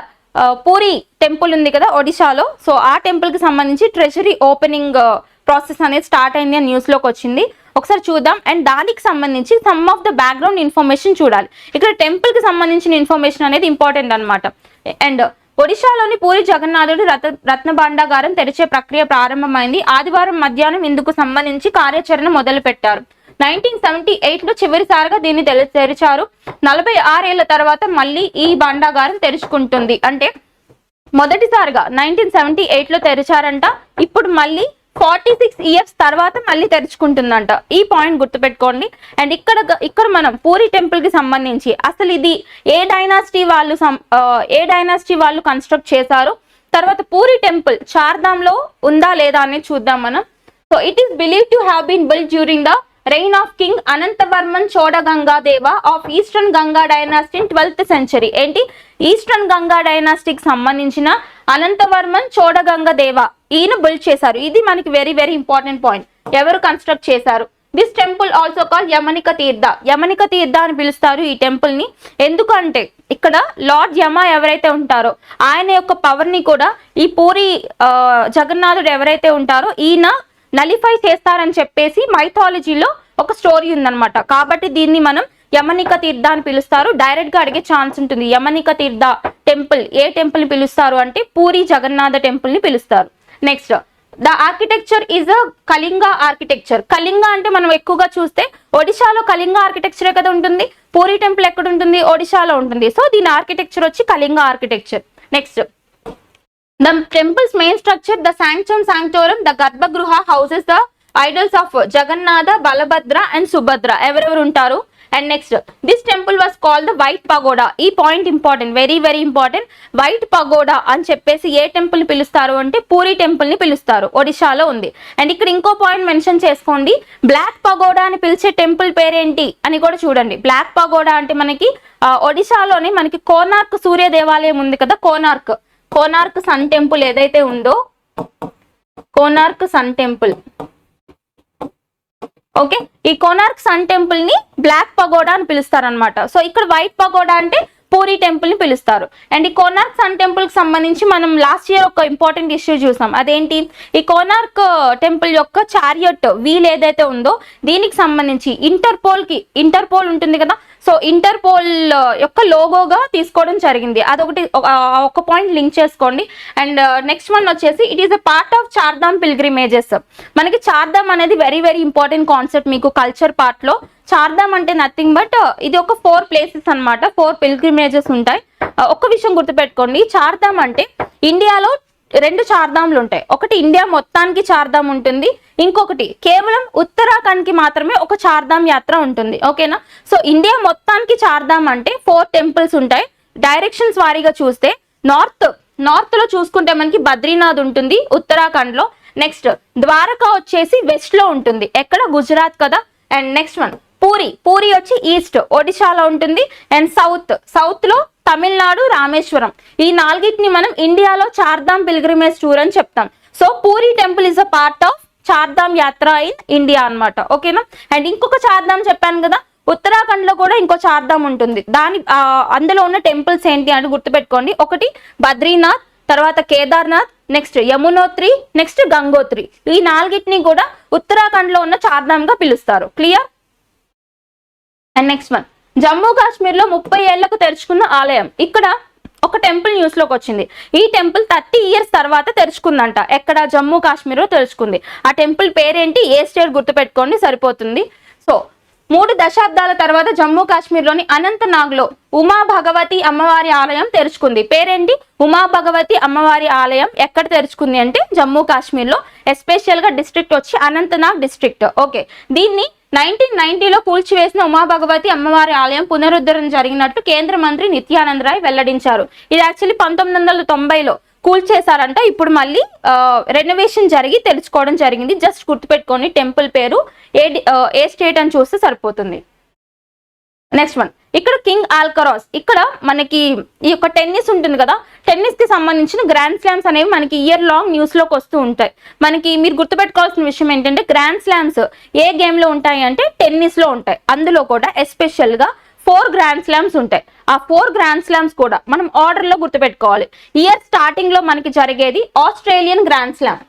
పూరి టెంపుల్ ఉంది కదా ఒడిశాలో, సో ఆ టెంపుల్ కి సంబంధించి ట్రెజరీ ఓపెనింగ్ ప్రాసెస్ అనేది స్టార్ట్ అయింది అని న్యూస్ లోకి వచ్చింది. ఒకసారి చూద్దాం. అండ్ దానికి సంబంధించి some of the background information చూడాలి. ఇక్కడ టెంపుల్ కి సంబంధించిన ఇన్ఫర్మేషన్ అనేది ఇంపార్టెంట్ అనమాట. అండ్ ఒడిశాలోని పూరి జగన్నాథుడి రత్న భాండాగారం తెరిచే ప్రక్రియ ప్రారంభమైంది. ఆదివారం మధ్యాహ్నం ఇందుకు సంబంధించి కార్యాచరణ మొదలు పెట్టారు. 1978లో చివరిసారిగా దీన్ని తెరిచారు. 46 ఏళ్ల తర్వాత మళ్ళీ ఈ భాండాగారం తెరుచుకుంటుంది. అంటే మొదటిసారిగా 1978లో తెరిచారంట, ఇప్పుడు మళ్ళీ 46 years తర్వాత మళ్ళీ తెరుచుకుంటుందంట. ఈ పాయింట్ గుర్తుపెట్టుకోండి. అండ్ ఇక్కడ మనం పూరి టెంపుల్ కి సంబంధించి అసలు ఇది ఏ డైనాసిటీ వాళ్ళు కన్స్ట్రక్ట్ చేశారు, తర్వాత పూరి టెంపుల్ చార్ధామ్ లో ఉందా లేదా అనేది చూద్దాం మనం. So it is believe to have been build during the reign of King Anantavarman Chodaganga of Eastern Ganga dynasty in 12th century. ఏంటి ఈస్టర్న్ గంగా డైనాస్టీకి సంబంధించిన అనంతవర్మన్ చోడగంగ దేవ ఈయన బిల్డ్ చేశారు. ఇది మనకి వెరీ వెరీ ఇంపార్టెంట్ పాయింట్. ఎవరు కన్స్ట్రక్ట్ చేశారు? దిస్ టెంపుల్ ఆల్సో కాల్డ్ యమనిక తీర్థ. యమనిక తీర్థ అని పిలుస్తారు ఈ టెంపుల్ ని. ఎందుకంటే ఇక్కడ లార్డ్ యమ ఎవరైతే ఉంటారో ఆయన యొక్క పవర్ ని కూడా ఈ పూరి జగన్నాథుడు ఎవరైతే ఉంటారో ఈయన నలిఫై చేస్తారని చెప్పేసి మైథాలజీలో ఒక స్టోరీ ఉందన్నమాట. కాబట్టి దీన్ని మనం యమనిక తీర్థ అని పిలుస్తారు. డైరెక్ట్ గా అడిగే ఛాన్స్ ఉంటుంది. యమనిక తీర్థ టెంపుల్ ఏ టెంపుల్ ని పిలుస్తారు అంటే పూరి జగన్నాథ టెంపుల్ ని పిలుస్తారు. Next the architecture is a Kalinga architecture. Kalinga అంటే మనం ఎక్కువగా చూస్తే ఒడిశాలో కళింగ ఆర్కిటెక్చరే కదా ఉంటుంది. పూరి టెంపుల్ ఎక్కడ ఉంటుంది? ఒడిశాలో ఉంటుంది. సో దీని ఆర్కిటెక్చర్ వచ్చి Kalinga architecture. Next the temples main structure the sanctum sanctorum the garbhagriha houses the idols of Jagannatha Balabhadra and Subhadra ఎవరెవరు ఉంటారు. And next this temple was called the white pagoda. ఈ point important, very very important. White pagoda అని చెప్పేసి ఏ temple ని పిలుస్తారు అంటే puri temple ని పిలుస్తారు. ఒడిశాలో ఉంది. అండ్ ఇక్కడ ఇంకో పాయింట్ మెన్షన్ చేసుకోండి. బ్లాక్ పగోడా అని పిలిచే టెంపుల్ పేరేంటి అని కూడా చూడండి. బ్లాక్ పగోడా అంటే మనకి ఒడిశాలోని మనకి కోనార్క్ సూర్య దేవాలయం ఉంది కదా, కోనార్క్ సన్ టెంపుల్ ఏదైతే ఉందో కోనార్క్ సన్ టెంపుల్. ఓకే, ఈ కోనార్క్ సన్ టెంపుల్ ని బ్లాక్ పగోడా అని పిలుస్తారు అనమాట. సో ఇక్కడ వైట్ పగోడా అంటే పూరి టెంపుల్ ని పిలుస్తారు. అండ్ ఈ కోనార్క్ సన్ టెంపుల్ కి సంబంధించి మనం లాస్ట్ ఇయర్ ఒక ఇంపార్టెంట్ ఇష్యూ చూసాం. అదేంటి? ఈ కోనార్క్ టెంపుల్ యొక్క చారియట్ వీల్ ఏదైతే ఉందో దీనికి సంబంధించి ఇంటర్పోల్ ఉంటుంది కదా, సో ఇంటర్పోల్ యొక్క లోగోగా తీసుకోవడం జరిగింది. అదొకటి ఒక పాయింట్ లింక్ చేసుకోండి. అండ్ నెక్స్ట్ వన్ వచ్చేసి it is a part of Chardham pilgrimages. మనకి చార్ధామ్ అనేది వెరీ వెరీ ఇంపార్టెంట్ కాన్సెప్ట్ మీకు కల్చర్ పార్ట్ లో. చార్ధామ్ అంటే నథింగ్ బట్ ఇది ఒక 4 ప్లేసెస్ అనమాట. 4 పిల్గ్రిమేజెస్ ఉంటాయి. ఒక్క విషయం గుర్తుపెట్టుకోండి, చార్ధామ్ అంటే ఇండియాలో 2 చార్ధామ్లు ఉంటాయి. ఒకటి ఇండియా మొత్తానికి చార్ధామ్ ఉంటుంది, ఇంకొకటి కేవలం ఉత్తరాఖండ్ కి మాత్రమే ఒక చార్ధామ్ యాత్ర ఉంటుంది. ఓకేనా? సో ఇండియా మొత్తానికి చార్ధామ్ అంటే 4 టెంపుల్స్ ఉంటాయి. డైరెక్షన్స్ వారీగా చూస్తే నార్త్ లో చూసుకుంటే మనకి బద్రీనాథ్ ఉంటుంది ఉత్తరాఖండ్ లో. నెక్స్ట్ ద్వారకా వచ్చేసి వెస్ట్ లో ఉంటుంది. ఎక్కడ? గుజరాత్ కదా. అండ్ నెక్స్ట్ వన్ పూరి వచ్చి ఈస్ట్ ఒడిశాలో ఉంటుంది. అండ్ సౌత్ లో తమిళనాడు రామేశ్వరం. ఈ 4ని మనం ఇండియాలో చార్ధామ్ పిల్గ్రిమేజ్ టూర్ అని చెప్తాం. So Puri temple is a part of Chardham yatra in India అన్నమాట. ఓకేనా? అండ్ ఇంకొక చార్ధామ్ చెప్పాను కదా, ఉత్తరాఖండ్ లో కూడా ఇంకో చార్ధామ్ ఉంటుంది. అందులో ఉన్న టెంపుల్స్ ఏంటి అని గుర్తుపెట్టుకోండి. ఒకటి బద్రీనాథ్, తర్వాత కేదార్నాథ్, నెక్స్ట్ యమునోత్రి, నెక్స్ట్ గంగోత్రి. ఈ 4ని కూడా ఉత్తరాఖండ్ లో ఉన్న చార్ధామ్ గా పిలుస్తారు. Clear? And next one Jammu Kashmir లో 30 ఏళ్లకు తెరుచుకున్న ఆలయం. ఇక్కడ ఒక టెంపుల్ న్యూస్ లోకి వచ్చింది. ఈ టెంపుల్ 30 ఇయర్స్ తర్వాత తెరుచుకుందంట. ఎక్కడ? జమ్మూ కాశ్మీర్ లో తెరుచుకుంది. ఆ టెంపుల్ పేరేంటి? ఏ స్టేట్ గుర్తుపెట్టుకోండి సరిపోతుంది. సో 3 దశాబ్దాల తర్వాత జమ్మూ కాశ్మీర్లోని అనంతనాగ్ లో ఉమా భగవతి అమ్మవారి ఆలయం తెరుచుకుంది. పేరేంటి? ఉమా భగవతి అమ్మవారి ఆలయం. ఎక్కడ తెరుచుకుంది అంటే జమ్మూ కాశ్మీర్ లో, ఎస్పెషల్ గా డిస్ట్రిక్ట్ వచ్చి అనంతనాగ్ డిస్ట్రిక్ట్. ఓకే, దీన్ని 1990లో కూల్చివేసిన ఉమా భగవతి అమ్మవారి ఆలయం పునరుద్ధరణ జరిగినట్టు కేంద్ర మంత్రి నిత్యానంద్ రాయ్ వెల్లడించారు. ఇది యాక్చువల్లీ 1990లో కూల్చేశారంట. ఇప్పుడు మళ్ళీ రెనోవేషన్ జరిగి తెలుసుకోవడం జరిగింది. జస్ట్ గుర్తుపెట్టుకోండి టెంపుల్ పేరు ఏ స్టేట్ అని చూస్తే సరిపోతుంది. నెక్స్ట్ వన్ ఇక్కడ కింగ్ ఆల్కరాస్. ఇక్కడ మనకి ఈ యొక్క టెన్నిస్ ఉంటుంది కదా, టెన్నిస్ కి సంబంధించిన గ్రాండ్ స్లామ్స్ అనేవి మనకి ఇయర్ లాంగ్ న్యూస్ లోకి వస్తూ ఉంటాయి. మనకి మీరు గుర్తుపెట్టుకోవాల్సిన విషయం ఏంటంటే గ్రాండ్ స్లామ్స్ ఏ గేమ్ లో ఉంటాయి అంటే టెన్నిస్ లో ఉంటాయి. అందులో కూడా ఎస్పెషల్ గా 4 గ్రాండ్ స్లామ్స్ ఉంటాయి. ఆ 4 గ్రాండ్ స్లామ్స్ కూడా మనం ఆర్డర్ లో గుర్తుపెట్టుకోవాలి. ఇయర్ స్టార్టింగ్ లో మనకి జరిగేది ఆస్ట్రేలియన్ గ్రాండ్ స్లామ్.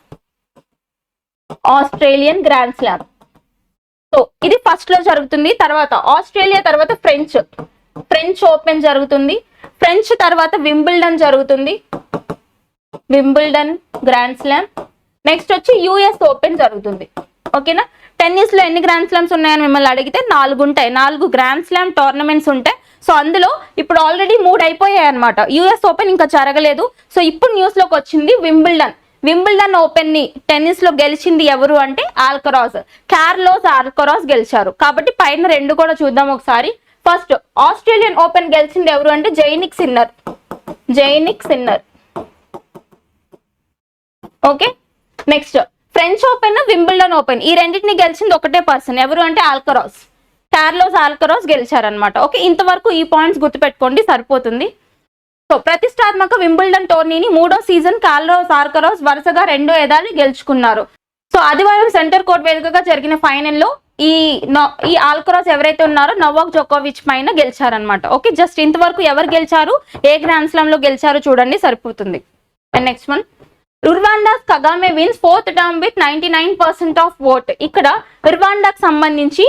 సో ఇది ఫస్ట్ లో జరుగుతుంది. తర్వాత ఆస్ట్రేలియా, తర్వాత ఫ్రెంచ్ ఓపెన్ జరుగుతుంది. ఫ్రెంచ్ తర్వాత వింబుల్డన్ జరుగుతుంది, వింబుల్డన్ గ్రాండ్ స్లామ్. నెక్స్ట్ వచ్చి యుఎస్ ఓపెన్ జరుగుతుంది. ఓకేనా? టెన్నిస్ లో ఎన్ని గ్రాండ్ స్లామ్స్ ఉన్నాయని మిమ్మల్ని అడిగితే 4 ఉంటాయి. 4 గ్రాండ్ స్లామ్ టోర్నమెంట్స్ ఉంటాయి. సో అందులో ఇప్పుడు ఆల్రెడీ 3 అయిపోయాయి అనమాట. యుఎస్ ఓపెన్ ఇంకా జరగలేదు. సో ఇప్పుడు న్యూస్ లోకి వచ్చింది వింబుల్డన్ ఓపెన్ ని టెన్నిస్ లో గెలిచింది ఎవరు అంటే కార్లోస్ ఆల్కరాజ్ గెలిచారు. కాబట్టి పైన 2 కూడా చూద్దాం ఒకసారి. ఫస్ట్ ఆస్ట్రేలియన్ ఓపెన్ గెలిచింది ఎవరు అంటే Jannik Sinner. Okay, next French open, Wimbledon open ఈ రెండింటిని గెలిచింది ఒకటే పర్సన్, ఎవరు అంటే ఆల్కరాజ్, కార్లోస్ ఆల్కరాజ్ గెలిచారనమాట. ఓకే, ఇంతవరకు ఈ పాయింట్స్ గుర్తుపెట్టుకోండి సరిపోతుంది. సో ప్రతిష్టాత్మక వింబుల్డన్ టోర్నీని 3వ సీజన్ కార్లోస్ ఆల్కరాజ్ వరుసగా 2 ఏదాలు గెలుచుకున్నారు. సో ఆదివారం సెంటర్ కోర్ట్ వేదికగా జరిగిన ఫైనల్లో ఈ ఆల్కరాజ్ ఎవరైతే ఉన్నారో నోవాక్ జోకోవిచ్ పైన గెలిచారనమాట. ఓకే, జస్ట్ ఇంతవరకు ఎవరు గెలిచారు, ఏ గ్రాండ్ స్లామ్ లో గెలిచారు చూడండి సరిపోతుంది. And next one, Rwanda's Kagame wins 4th term with 99% of vote. ఇక్కడ రువాండాకు సంబంధించి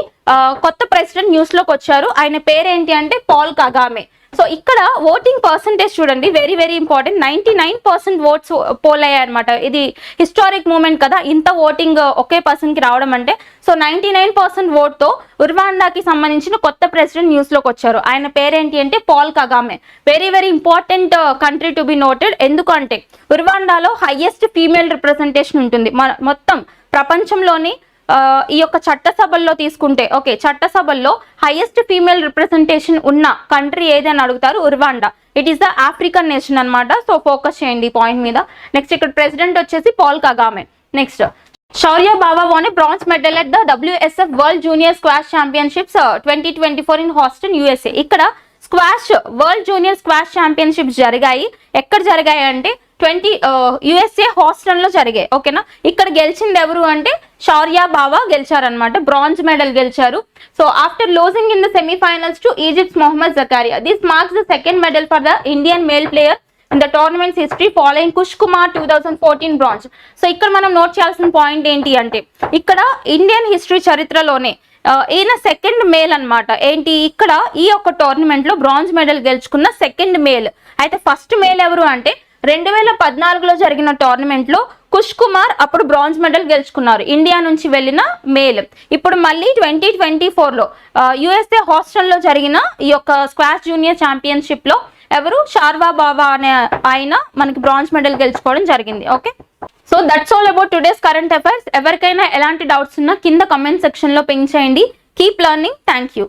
కొత్త ప్రెసిడెంట్ న్యూస్ లోకి వచ్చారు. ఆయన పేరేంటి అంటే పాల్ కగామే. సో ఇక్కడ ఓటింగ్ పర్సంటేజ్ చూడండి, very very important. 99% oats pole అయ్యాయి అనమాట. ఇది హిస్టారిక్ మూమెంట్ కదా, ఇంత ఓటింగ్ ఒకే పర్సన్ కి రావడం అంటే. సో 99% ఓట్తో రువాండాకి సంబంధించిన కొత్త ప్రెసిడెంట్ న్యూస్ లోకి వచ్చారు. ఆయన పేరేంటి అంటే Paul Kagame. Very very important country to be noted. ఎందుకంటే రువాండాలో హైయెస్ట్ ఫీమేల్ రిప్రజెంటేషన్ ఉంటుంది మొత్తం ప్రపంచంలోని. ఈ యొక్క చట్టసభల్లో తీసుకుంటే, ఓకే, చట్టసభల్లో హైయెస్ట్ ఫీమేల్ రిప్రజెంటేషన్ ఉన్న కంట్రీ ఏదని అడుగుతారు, Rwanda. It is the African nation అనమాట. సో ఫోకస్ చేయండి ఈ పాయింట్ మీద. నెక్స్ట్ ఇక్కడ ప్రెసిడెంట్ వచ్చేసి పాల్ కగామే. నెక్స్ట్, శౌర్య బావా won a bronze medal at the WSF World Junior Squash Championships 2024 in Houston, USA. ఇక్కడ squash world junior squash championships జరిగాయి. ఎక్కడ జరిగాయి అంటే USA హాస్టన్ లో జరిగాయి. ఓకేనా, ఇక్కడ గెలిచింది ఎవరు అంటే శౌర్య బావా గెలిచారనమాట, బ్రాంజ్ మెడల్ గెలిచారు. So after losing in the semifinals to Egypt's Mohamed Zakaria, this marks the second medal for the Indian male player in the tournament's history following Kush Kumar 2014 bronze. So ఇక్కడ మనం నోట్ చేయాల్సిన పాయింట్ ఏంటి అంటే, ఇక్కడ Indian history చరిత్రలోనే ఈయన second male అనమాట. ఏంటి, ఇక్కడ ఈ యొక్క టోర్నమెంట్ లో బ్రాంజ్ మెడల్ గెలుచుకున్న సెకండ్ మేల్. అయితే ఫస్ట్ మేల్ ఎవరు అంటే 2014లో జరిగిన టోర్నమెంట్ లో కుష్ కుమార్ అప్పుడు బ్రాంజ్ మెడల్ గెలుచుకున్నారు, ఇండియా నుంచి వెళ్ళిన మేల్. ఇప్పుడు మళ్ళీ 2024లో USA హాస్టల్ లో జరిగిన ఈ యొక్క స్క్వాష్ జూనియర్ ఛాంపియన్షిప్ లో ఎవరు, శార్వా బావా అనే ఆయన మనకి బ్రాంజ్ మెడల్ గెలుచుకోవడం జరిగింది. Okay, so that's all about today's current affairs. ఎవరికైనా ఎలాంటి డౌట్స్ ఉన్నా కింద కమెంట్ సెక్షన్ లో పింగ్ చేయండి. Keep learning. Thank you.